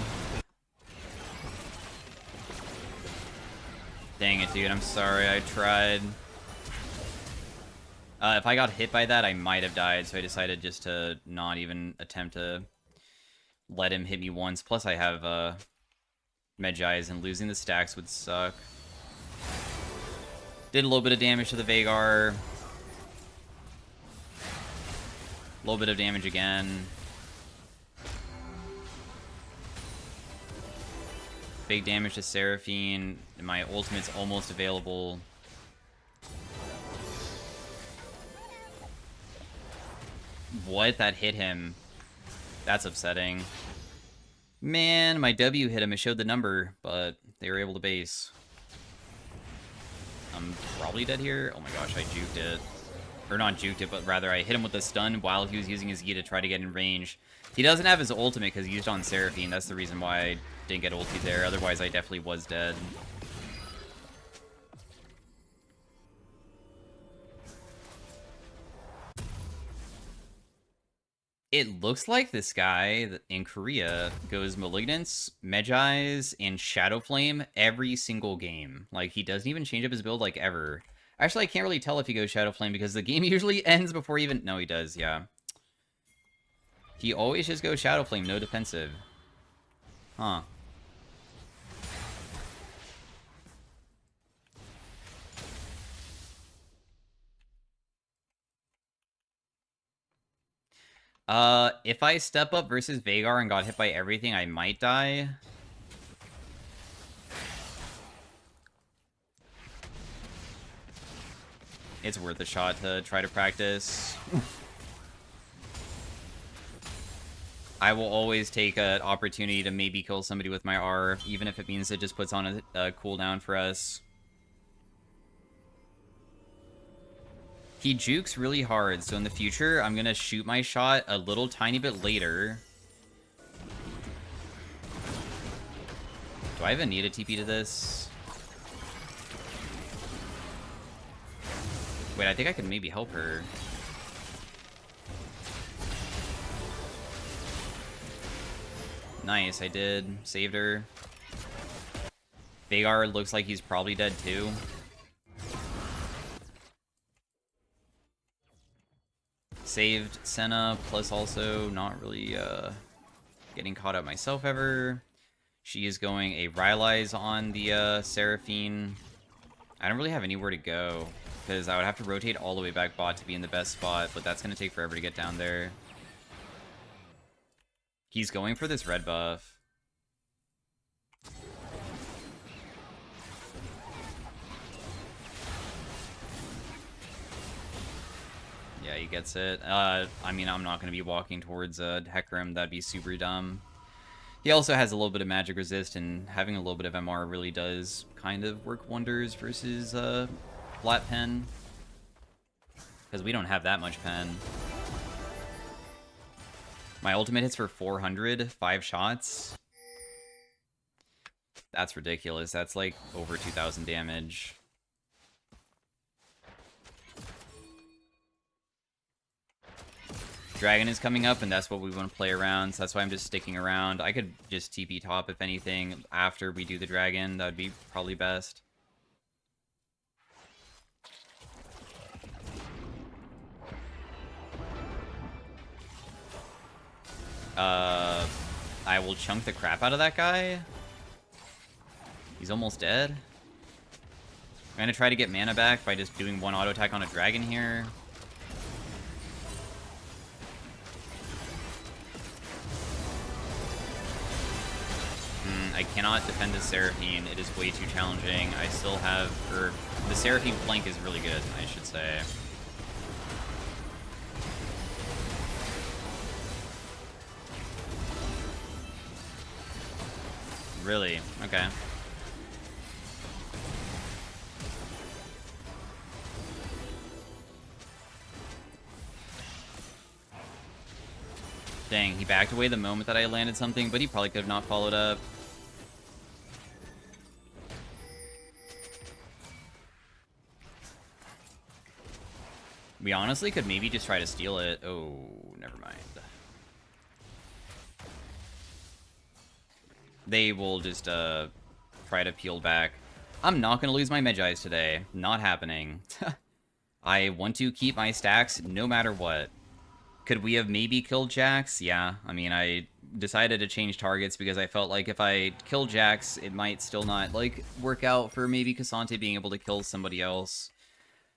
Dang it, dude. I'm sorry. I tried. If I got hit by that, I might have died, so I decided just to not even attempt to let him hit me once. Plus, I have Medjai's, and losing the stacks would suck. Did a little bit of damage to the Veigar. A little bit of damage again. Big damage to Seraphine. My ultimate's almost available. What? That hit him. That's upsetting. Man, my W hit him. It showed the number, but they were able to base. I'm probably dead here. Oh my gosh, I juked it. Or not juked it, but rather I hit him with a stun while he was using his E to try to get in range. He doesn't have his ultimate because he used on Seraphine. That's the reason why I didn't get ulti there. Otherwise, I definitely was dead. It looks like this guy in Korea goes Malignance, Medjai's, and Shadow Flame every single game. Like, he doesn't even change up his build, like, ever. Actually, I can't really tell if he goes Shadow Flame because the game usually ends before even... No, he does, yeah. He always just goes Shadow Flame, no defensive. Huh. If I step up versus Vhagar and got hit by everything, I might die. It's worth a shot to try to practice. I will always take an opportunity to maybe kill somebody with my R, even if it means it just puts on a cooldown for us. He jukes really hard, so in the future, I'm gonna shoot my shot a little tiny bit later. Do I even need a TP to this? Wait, I think I could maybe help her. Nice, I did. Saved her. Vhagar looks like he's probably dead too. Saved Senna, plus also not really getting caught up myself ever. She is going a Rylai's on the Seraphine. I don't really have anywhere to go, because I would have to rotate all the way back bot to be in the best spot, but that's going to take forever to get down there. He's going for this red buff. Yeah, he gets it. I mean, I'm not going to be walking towards Hecarim. That'd be super dumb. He also has a little bit of magic resist, and having a little bit of MR really does kind of work wonders versus flat pen. Because we don't have that much pen. My ultimate hits for 400, 5 shots. That's ridiculous. That's like over 2,000 damage. Dragon is coming up, and that's what we want to play around, so that's why I'm just sticking around. I could just TP top, if anything, after we do the dragon. That would be probably best. I will chunk the crap out of that guy. He's almost dead. I'm gonna try to get mana back by just doing one auto attack on a dragon here. I cannot defend the Seraphine. It is way too challenging. I still have... the Seraphine flank is really good, I should say. Really? Okay. Dang, he backed away the moment that I landed something, but he probably could have not followed up. We honestly could maybe just try to steal it. Oh, never mind. They will just try to peel back. I'm not going to lose my Medjais today. Not happening. I want to keep my stacks no matter what. Could we have maybe killed Jax? Yeah. I mean, I decided to change targets because I felt like if I kill Jax, it might still not, like, work out for maybe Cassante being able to kill somebody else.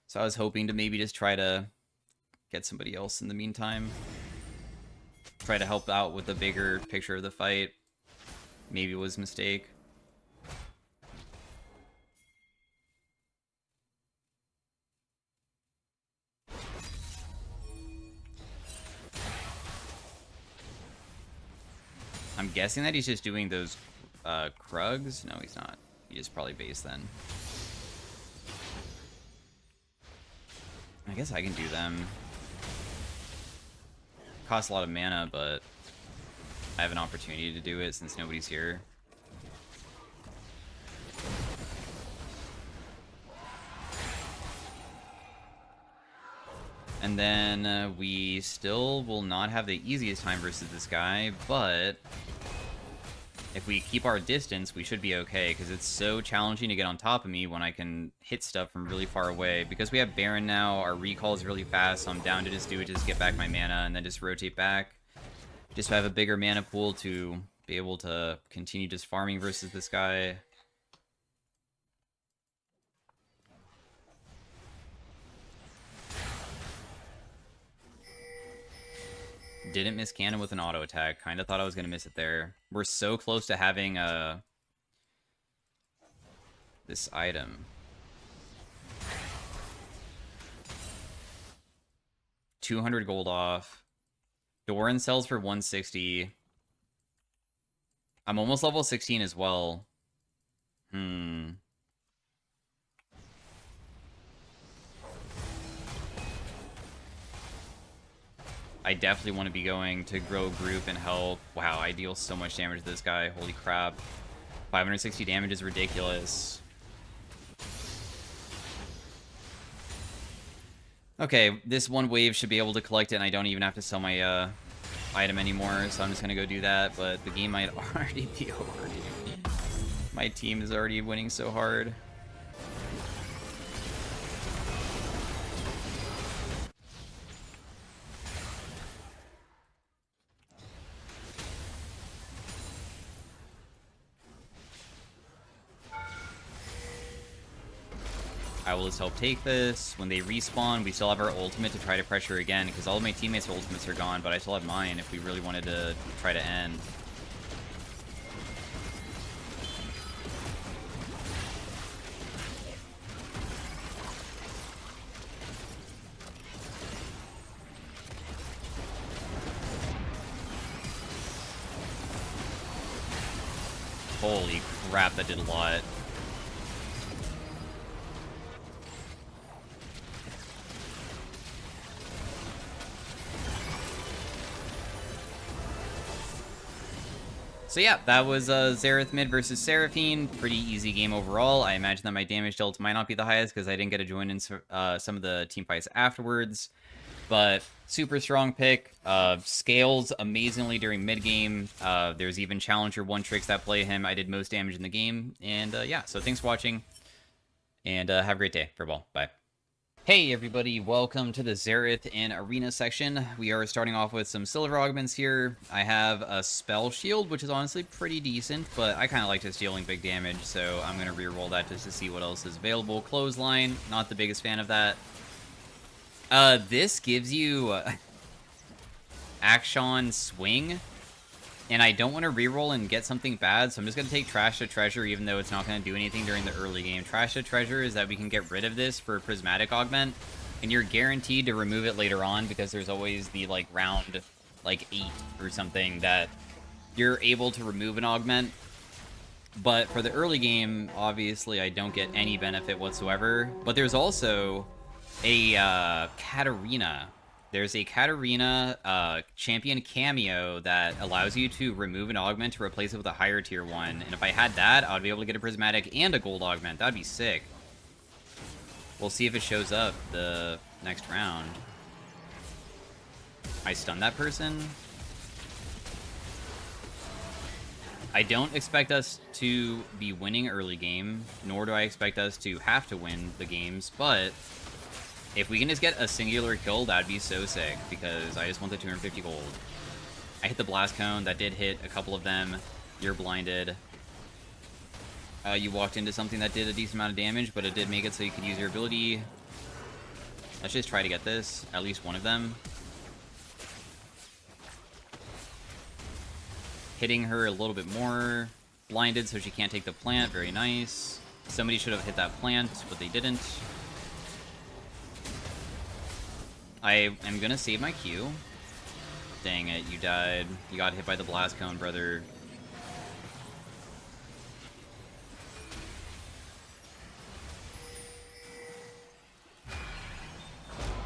So I was hoping to maybe just try to get somebody else in the meantime. Try to help out with the bigger picture of the fight. Maybe it was a mistake. I'm guessing that he's just doing those Krugs? No, he's not. He just probably base then. I guess I can do them. Costs a lot of mana, but I have an opportunity to do it since nobody's here. And then we still will not have the easiest time versus this guy, but if we keep our distance, we should be okay, because it's so challenging to get on top of me when I can hit stuff from really far away. Because we have Baron now, our recall is really fast, so I'm down to just do it, just get back my mana, and then just rotate back. Just to have a bigger mana pool to be able to continue just farming versus this guy. Didn't miss cannon with an auto attack. Kind of thought I was going to miss it there. We're so close to having this item. 200 gold off. Doran sells for 160. I'm almost level 16 as well. I definitely want to be going to grow group and help. Wow, I deal so much damage to this guy. Holy crap. 560 damage is ridiculous. Okay, this one wave should be able to collect it, and I don't even have to sell my item anymore, so I'm just going to go do that, but the game might already be over. My team is already winning so hard. I will just help take this. When they respawn, we still have our ultimate to try to pressure again, because all of my teammates' ultimates are gone, but I still have mine if we really wanted to try to end. Holy crap, that did a lot. So yeah, that was Xerath mid versus Seraphine. Pretty easy game overall. I imagine that my damage dealt might not be the highest because I didn't get to join in some of the team fights afterwards. But super strong pick. Scales amazingly during mid game. There's even Challenger 1 tricks that play him. I did most damage in the game. And yeah, so thanks for watching. And have a great day. Furball. Bye. Hey everybody, welcome to the Xerath and Arena section. We are starting off with some silver augments here. I have a spell shield, which is honestly pretty decent, but I kind of like just dealing big damage, so I'm going to reroll that just to see what else is available. Clothesline, not the biggest fan of that. This gives you Action Swing, and I don't want to reroll and get something bad, so I'm just going to take Trash to Treasure, even though it's not going to do anything during the early game. Trash to Treasure is that we can get rid of this for Prismatic Augment, and you're guaranteed to remove it later on, because there's always the, like, round, like, 8 or something that you're able to remove an Augment. But for the early game, obviously, I don't get any benefit whatsoever. But there's also a Katarina. There's a Katarina champion cameo that allows you to remove an augment to replace it with a higher tier one. And if I had that, I would be able to get a prismatic and a gold augment. That'd be sick. We'll see if it shows up the next round. I stunned that person. I don't expect us to be winning early game, nor do I expect us to have to win the games, but if we can just get a singular kill, that'd be so sick, because I just want the 250 gold. I hit the blast cone. That did hit a couple of them. You're blinded. You walked into something that did a decent amount of damage, but it did make it so you could use your ability. Let's just try to get this. At least one of them. Hitting her a little bit more. Blinded so she can't take the plant. Very nice. Somebody should have hit that plant, but they didn't. I am gonna save my Q. Dang it, you died. You got hit by the blast cone, brother.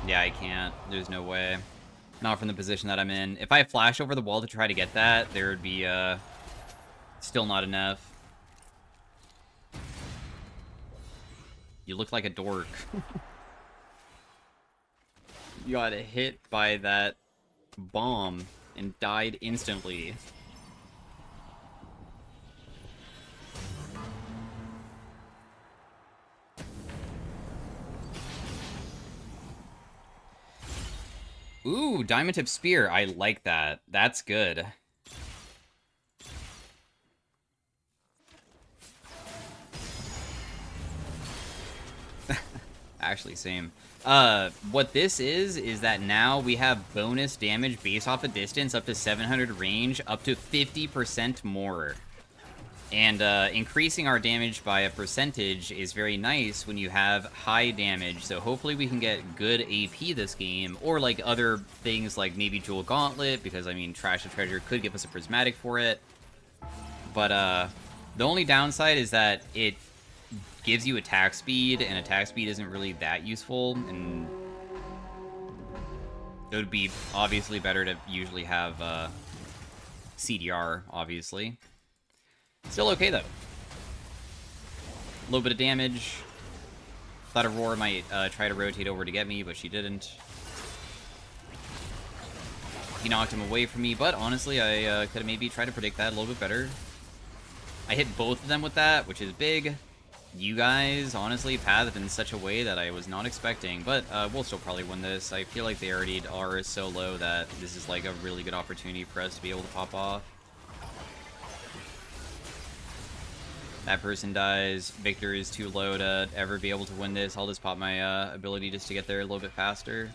Yeah, I can't. There's no way. Not from the position that I'm in. If I flash over the wall to try to get that, there would be, still not enough. You look like a dork. You got hit by that bomb and died instantly. Ooh, Diamond Tip Spear. I like that. That's good. Actually, same. What this is that now we have bonus damage based off a distance up to 700 range, up to 50% more. And increasing our damage by a percentage is very nice when you have high damage. So hopefully we can get good AP this game, or like other things like maybe Jewel Gauntlet, because I mean Trash of Treasure could give us a prismatic for it. But the only downside is that it gives you attack speed, and attack speed isn't really that useful, and it would be obviously better to usually have CDR, obviously. Still okay, though. A little bit of damage. Thought Aurora might try to rotate over to get me, but she didn't. He knocked him away from me, but honestly, I could have maybe tried to predict that a little bit better. I hit both of them with that, which is big. You guys, honestly, pathed in such a way that I was not expecting, but we'll still probably win this. I feel like they already are so low that this is like a really good opportunity for us to be able to pop off. That person dies. Victor is too low to ever be able to win this. I'll just pop my ability just to get there a little bit faster.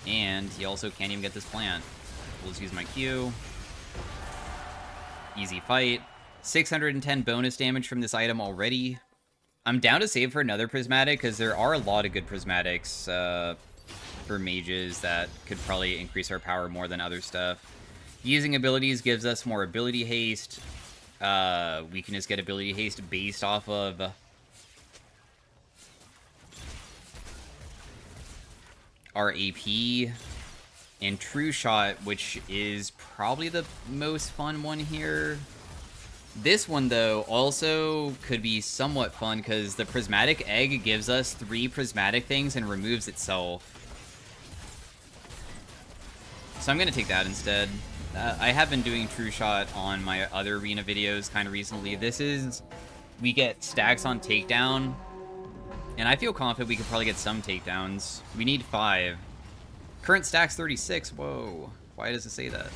And he also can't even get this plant. We'll just use my Q. Easy fight. 610 bonus damage from this item already. I'm down to save for another prismatic, because there are a lot of good prismatics for mages that could probably increase our power more than other stuff. Using abilities gives us more ability haste. We can just get ability haste based off of our AP. And True Shot, which is probably the most fun one here. This one, though, also could be somewhat fun, because the Prismatic Egg gives us 3 prismatic things and removes itself. So I'm going to take that instead. I have been doing True Shot on my other arena videos kind of recently. This is... we get stacks on takedown, and I feel confident we could probably get some takedowns. We need 5. Current stack's 36. Whoa. Why does it say that?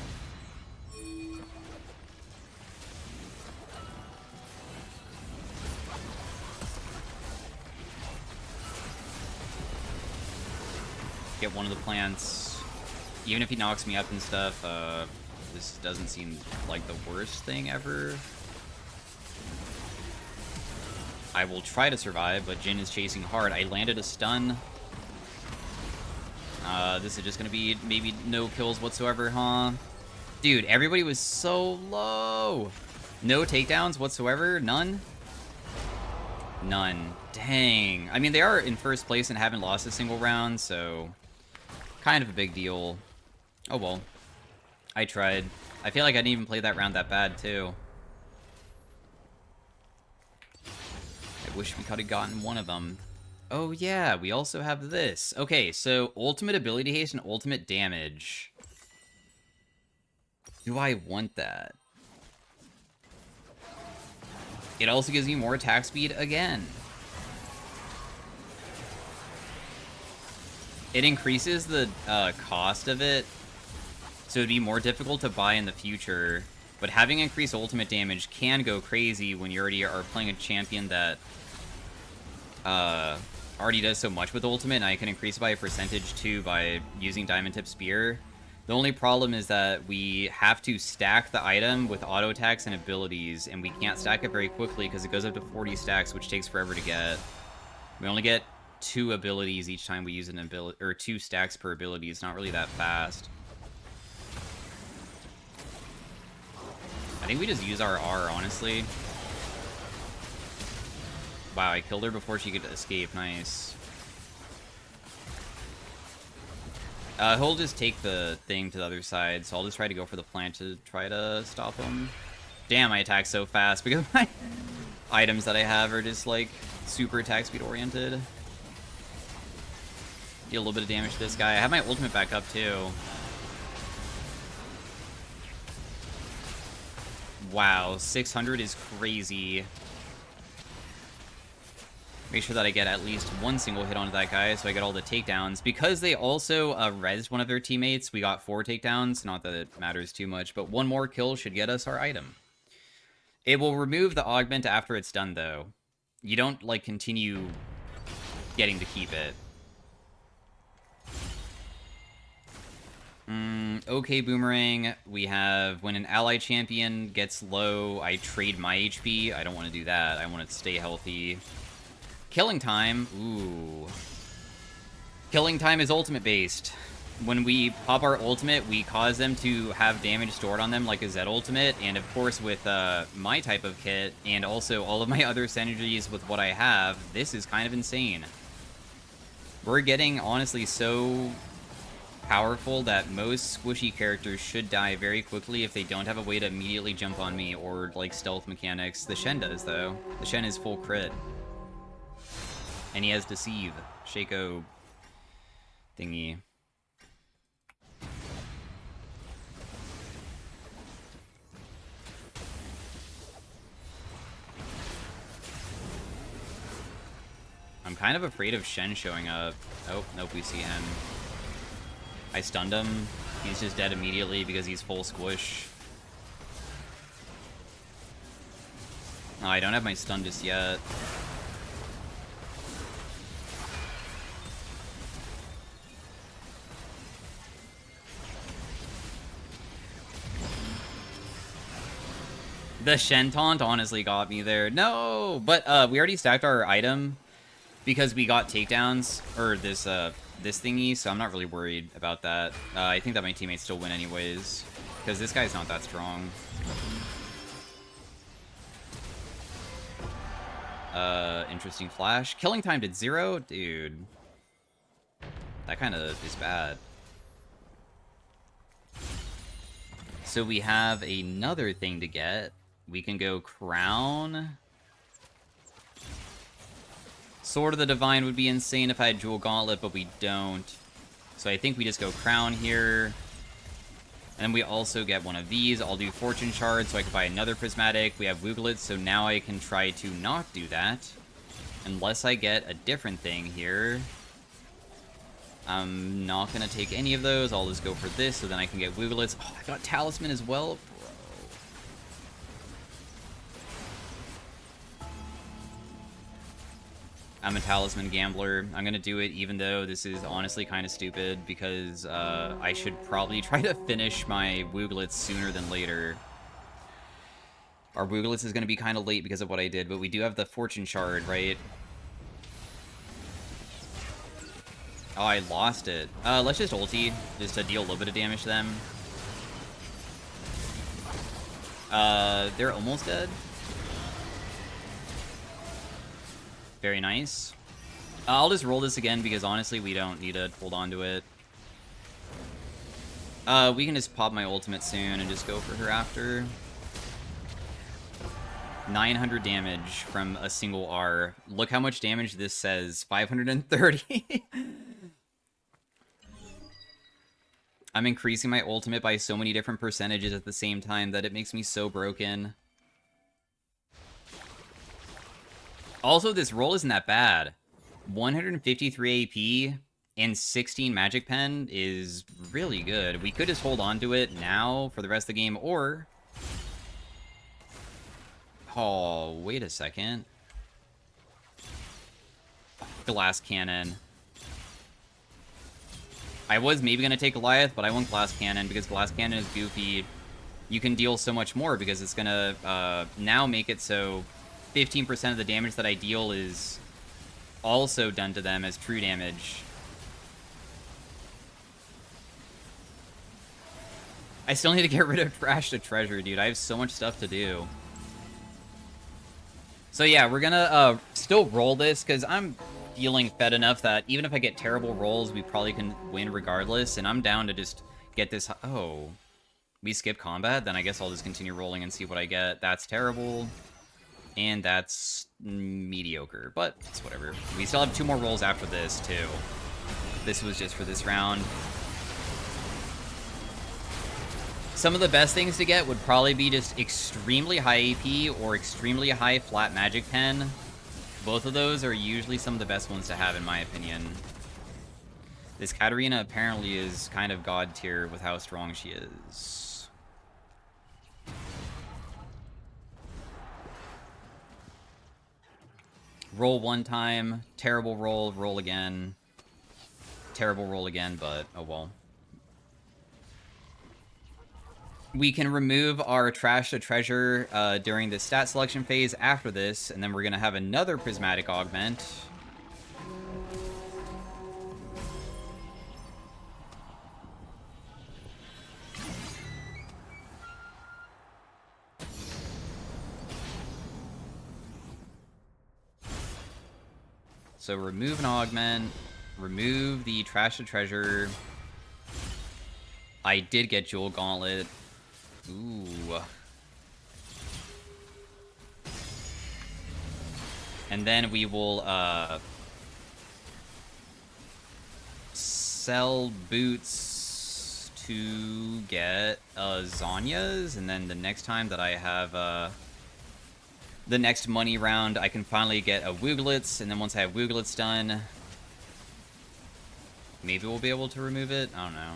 Get one of the plants. Even if he knocks me up and stuff, this doesn't seem like the worst thing ever. I will try to survive, but Jin is chasing hard. I landed a stun. This is just gonna be maybe no kills whatsoever, huh? Dude, everybody was so low. No takedowns whatsoever? None? None. Dang. I mean, they are in first place and haven't lost a single round, so... kind of a big deal. Oh well. I tried. I feel like I didn't even play that round that bad, too. I wish we could have gotten one of them. Oh yeah, we also have this. Okay, so ultimate ability haste and ultimate damage. Do I want that? It also gives me more attack speed again. It increases the cost of it, so it'd be more difficult to buy in the future. But having increased ultimate damage can go crazy when you already are playing a champion that already does so much with ultimate, and I can increase it by a percentage too by using Diamond Tip Spear. The only problem is that we have to stack the item with auto attacks and abilities, and we can't stack it very quickly because it goes up to 40 stacks, which takes forever to get. We only get 2 abilities each time we use an ability, or 2 stacks per ability. It's not really that fast. I think we just use our R, honestly. Wow, I killed her before she could escape. Nice. He'll just take the thing to the other side, so I'll just try to go for the plant to try to stop him. Damn, I attack so fast because my items that I have are just, like, super attack speed oriented. Deal a little bit of damage to this guy. I have my ultimate back up, too. Wow, 600 is crazy. Make sure that I get at least one single hit onto that guy, so I get all the takedowns. Because they also rezzed one of their teammates, we got 4 takedowns. Not that it matters too much, but one more kill should get us our item. It will remove the augment after it's done, though. You don't, like, continue getting to keep it. Okay, Boomerang. We have when an ally champion gets low, I trade my HP. I don't want to do that. I want it to stay healthy. Killing Time. Ooh. Killing Time is ultimate based. When we pop our ultimate, we cause them to have damage stored on them like a Z ultimate, and of course with my type of kit, and also all of my other synergies with what I have, this is kind of insane. We're getting, honestly, so powerful that most squishy characters should die very quickly if they don't have a way to immediately jump on me or, like, stealth mechanics. The Shen does, though. The Shen is full crit. And he has Deceive. Shaco thingy. I'm kind of afraid of Shen showing up. Oh, nope, we see him. I stunned him. He's just dead immediately because he's full squish. Oh, I don't have my stun just yet. The Shen taunt honestly got me there. No! But we already stacked our item because we got takedowns, or this thingy, so I'm not really worried about that. I think that my teammates still win anyways, because this guy's not that strong. Interesting flash. Killing Time did 0? Dude. That kind of is bad. So we have another thing to get. We can go Crown. Sword of the Divine would be insane if I had Jewel Gauntlet, but we don't. So I think we just go Crown here. And then we also get one of these. I'll do Fortune Shard so I can buy another Prismatic. We have Wooglets, so now I can try to not do that. Unless I get a different thing here. I'm not going to take any of those. I'll just go for this, so then I can get Wooglets. Oh, I got Talisman as well. I'm a Talisman gambler. I'm gonna do it even though this is honestly kind of stupid because I should probably try to finish my Wooglets sooner than later. Our Wooglets is gonna be kind of late because of what I did, but we do have the Fortune Shard, right? Oh, I lost it. Let's just ulti, just to deal a little bit of damage to them. They're almost dead. Very nice. I'll just roll this again because honestly we don't need to hold on to it. We can just pop my ultimate soon and just go for her after. 900 damage from a single R. Look how much damage this says. 530. I'm increasing my ultimate by so many different percentages at the same time that it makes me so broken. Also, this roll isn't that bad. 153 AP and 16 Magic Pen is really good. We could just hold on to it now for the rest of the game, or... Oh, wait a second. Glass Cannon. I was maybe going to take Goliath, but I want Glass Cannon because Glass Cannon is goofy. You can deal so much more because it's going to now make it so 15% of the damage that I deal is also done to them as true damage. I still need to get rid of Trash to Treasure, dude. I have so much stuff to do. So yeah, we're gonna still roll this because I'm feeling fed enough that even if I get terrible rolls, we probably can win regardless. And I'm down to just get this... Oh, we skip combat? Then I guess I'll just continue rolling and see what I get. That's terrible. And that's mediocre, but it's whatever. We still have 2 more rolls after this, too. This was just for this round. Some of the best things to get would probably be just extremely high AP or extremely high flat Magic Pen. Both of those are usually some of the best ones to have, in my opinion. This Katarina apparently is kind of god tier with how strong she is. Roll one time, terrible roll, roll again. Terrible roll again, but oh well. We can remove our trash to treasure during the stat selection phase after this, and then we're going to have another prismatic augment. So remove an augment, remove the trash to treasure. I did get Jewel Gauntlet. Ooh. And then we will sell boots to get Zanya's, and then the next time that I have the next money round, I can finally get a Wooglets, and then once I have Wooglets done, maybe we'll be able to remove it? I don't know.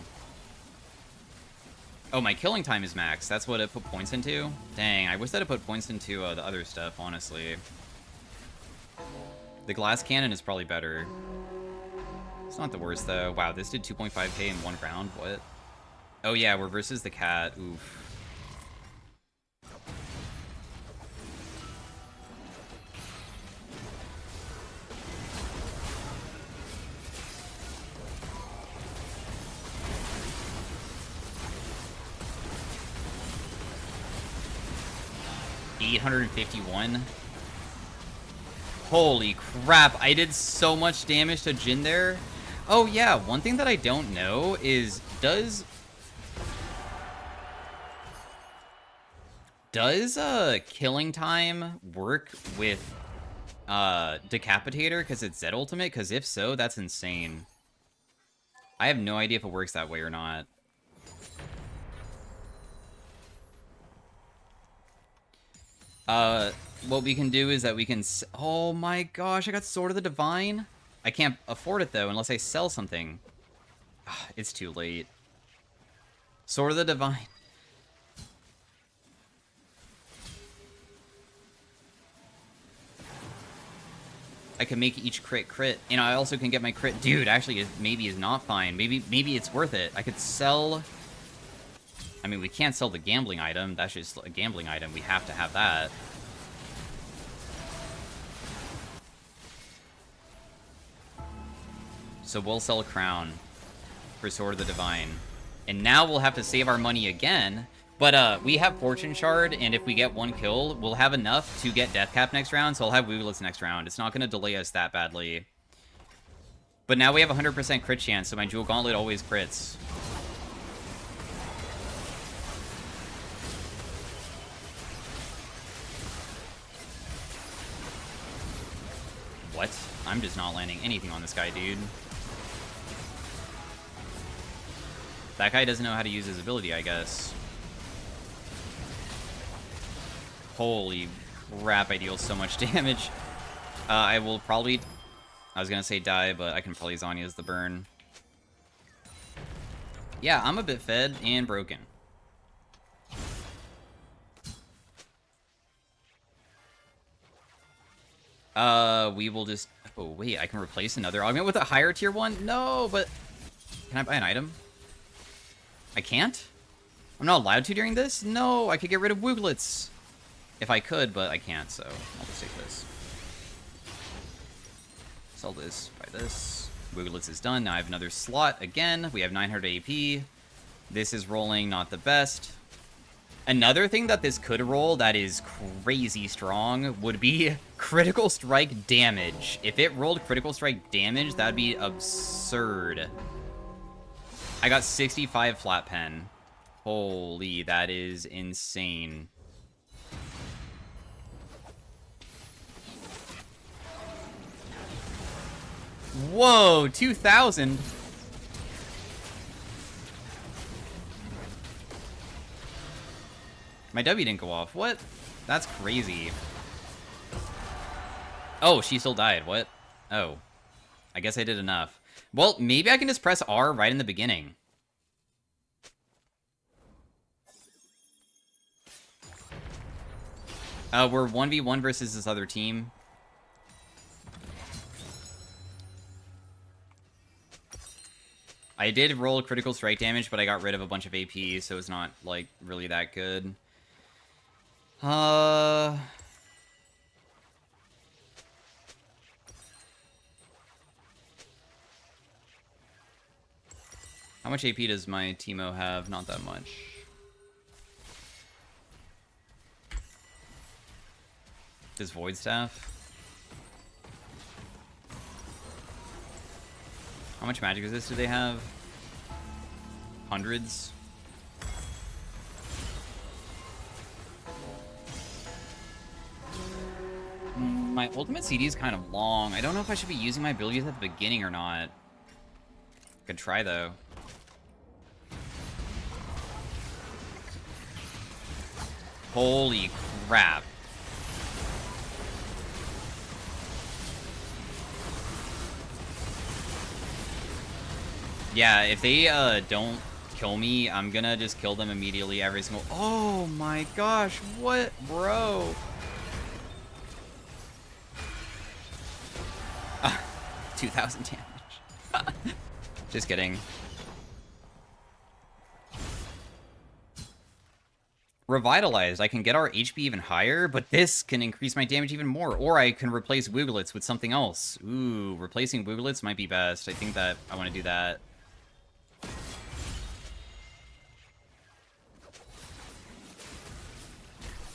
Oh, my killing time is max. That's what it put points into? Dang, I wish that it put points into the other stuff, honestly. The glass cannon is probably better. It's not the worst, though. Wow, this did 2.5k in one round? What? Oh, yeah, we're versus the cat. Oof. $851. Holy crap, I did so much damage to Jin there. Oh yeah, one thing that I don't know is, does killing time work with Decapitator because it's Z ultimate? Because if so, that's insane. I have no idea if it works that way or not. What we can do is that we can... Oh my gosh, I got Sword of the Divine? I can't afford it, though, unless I sell something. It's too late. Sword of the Divine. I can make each crit. And I also can get my crit... Dude, actually, maybe is not fine. Maybe it's worth it. I could sell... I mean, we can't sell the gambling item. That's just a gambling item. We have to have that. So we'll sell a crown for Sword of the Divine. And now we'll have to save our money again. But we have Fortune Shard, and if we get one kill, we'll have enough to get Death Cap next round, so I'll have Wooglets next round. It's not going to delay us that badly. But now we have 100% crit chance, so my Jewel Gauntlet always crits. What? I'm just not landing anything on this guy, dude. That guy doesn't know how to use his ability, I guess. Holy crap, I deal so much damage. I will probably... I was gonna say die, but I can probably Zanya's the burn. Yeah, I'm a bit fed and broken. We will just... Oh, wait, I can replace another augment with a higher tier one? No, but... Can I buy an item? I can't? I'm not allowed to during this? No, I could get rid of Wooglets. If I could, but I can't, so I'll just take this. Sell this, buy this. Wooglets is done. Now I have another slot again. We have 900 AP. This is rolling not the best. Another thing that this could roll that is crazy strong would be critical strike damage. If it rolled critical strike damage, that'd be absurd. I got 65 flat pen. Holy, that is insane. Whoa, 2,000. My W didn't go off. What? That's crazy. Oh, she still died. What? Oh. I guess I did enough. Well, maybe I can just press R right in the beginning. We're 1v1 versus this other team. I did roll critical strike damage, but I got rid of a bunch of AP, so it's not, like, really that good. How much AP does my Teemo have? Not that much. Does Void Staff? How much magic resist do they have? Hundreds? My ultimate CD is kind of long. I don't know if I should be using my abilities at the beginning or not. Could try, though. Holy crap. Yeah, if they don't kill me, I'm gonna just kill them immediately every single... Oh my gosh, what, bro? 2,000 damage. Just kidding. Revitalized, I can get our HP even higher, but this can increase my damage even more. Or I can replace Wigglets with something else. Ooh, replacing Wigglets might be best. I think that I want to do that.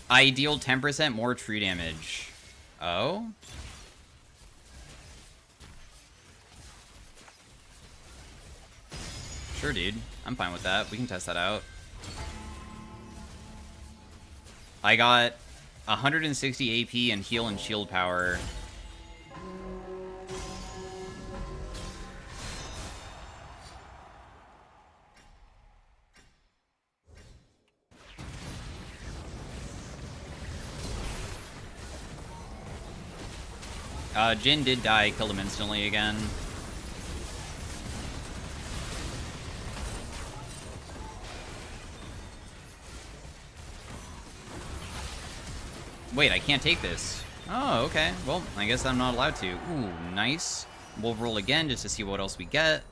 I deal 10% more true damage. Oh? Sure, dude. I'm fine with that. We can test that out. I got 160 AP and heal and shield power. Jin did die, killed him instantly again. Wait, I can't take this. Oh, okay. Well, I guess I'm not allowed to. Ooh, nice. We'll roll again just to see what else we get.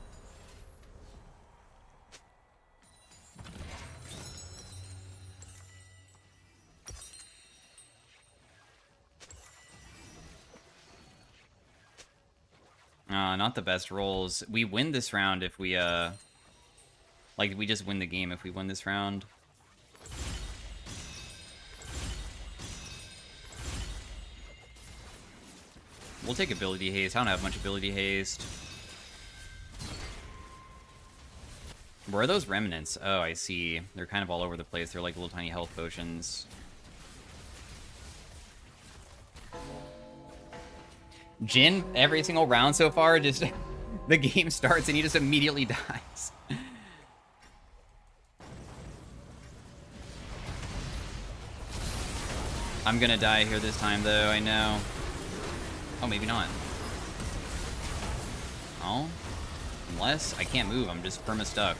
Not the best rolls. We win this round if we, like, we just win the game if we win this round. We'll take ability haste. I don't have much ability haste. Where are those remnants? Oh, I see. They're kind of all over the place. They're like little tiny health potions. Jin, every single round so far, just the game starts and he just immediately dies. I'm gonna die here this time, though, I know. Oh, maybe not. Oh? Unless I can't move, I'm just perma-stuck.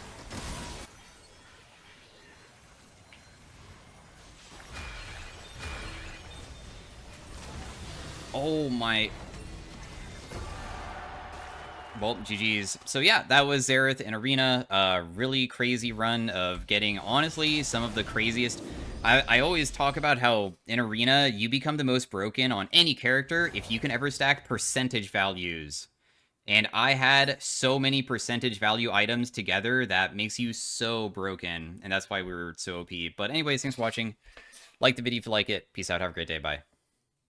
Oh my... Well, GG's. So yeah, that was Xerath in Arena. A really crazy run of getting, honestly, some of the craziest... I always talk about how in Arena, you become the most broken on any character if you can ever stack percentage values. And I had so many percentage value items together that makes you so broken. And that's why we were so OP. But anyways, thanks for watching. Like the video if you like it. Peace out. Have a great day. Bye.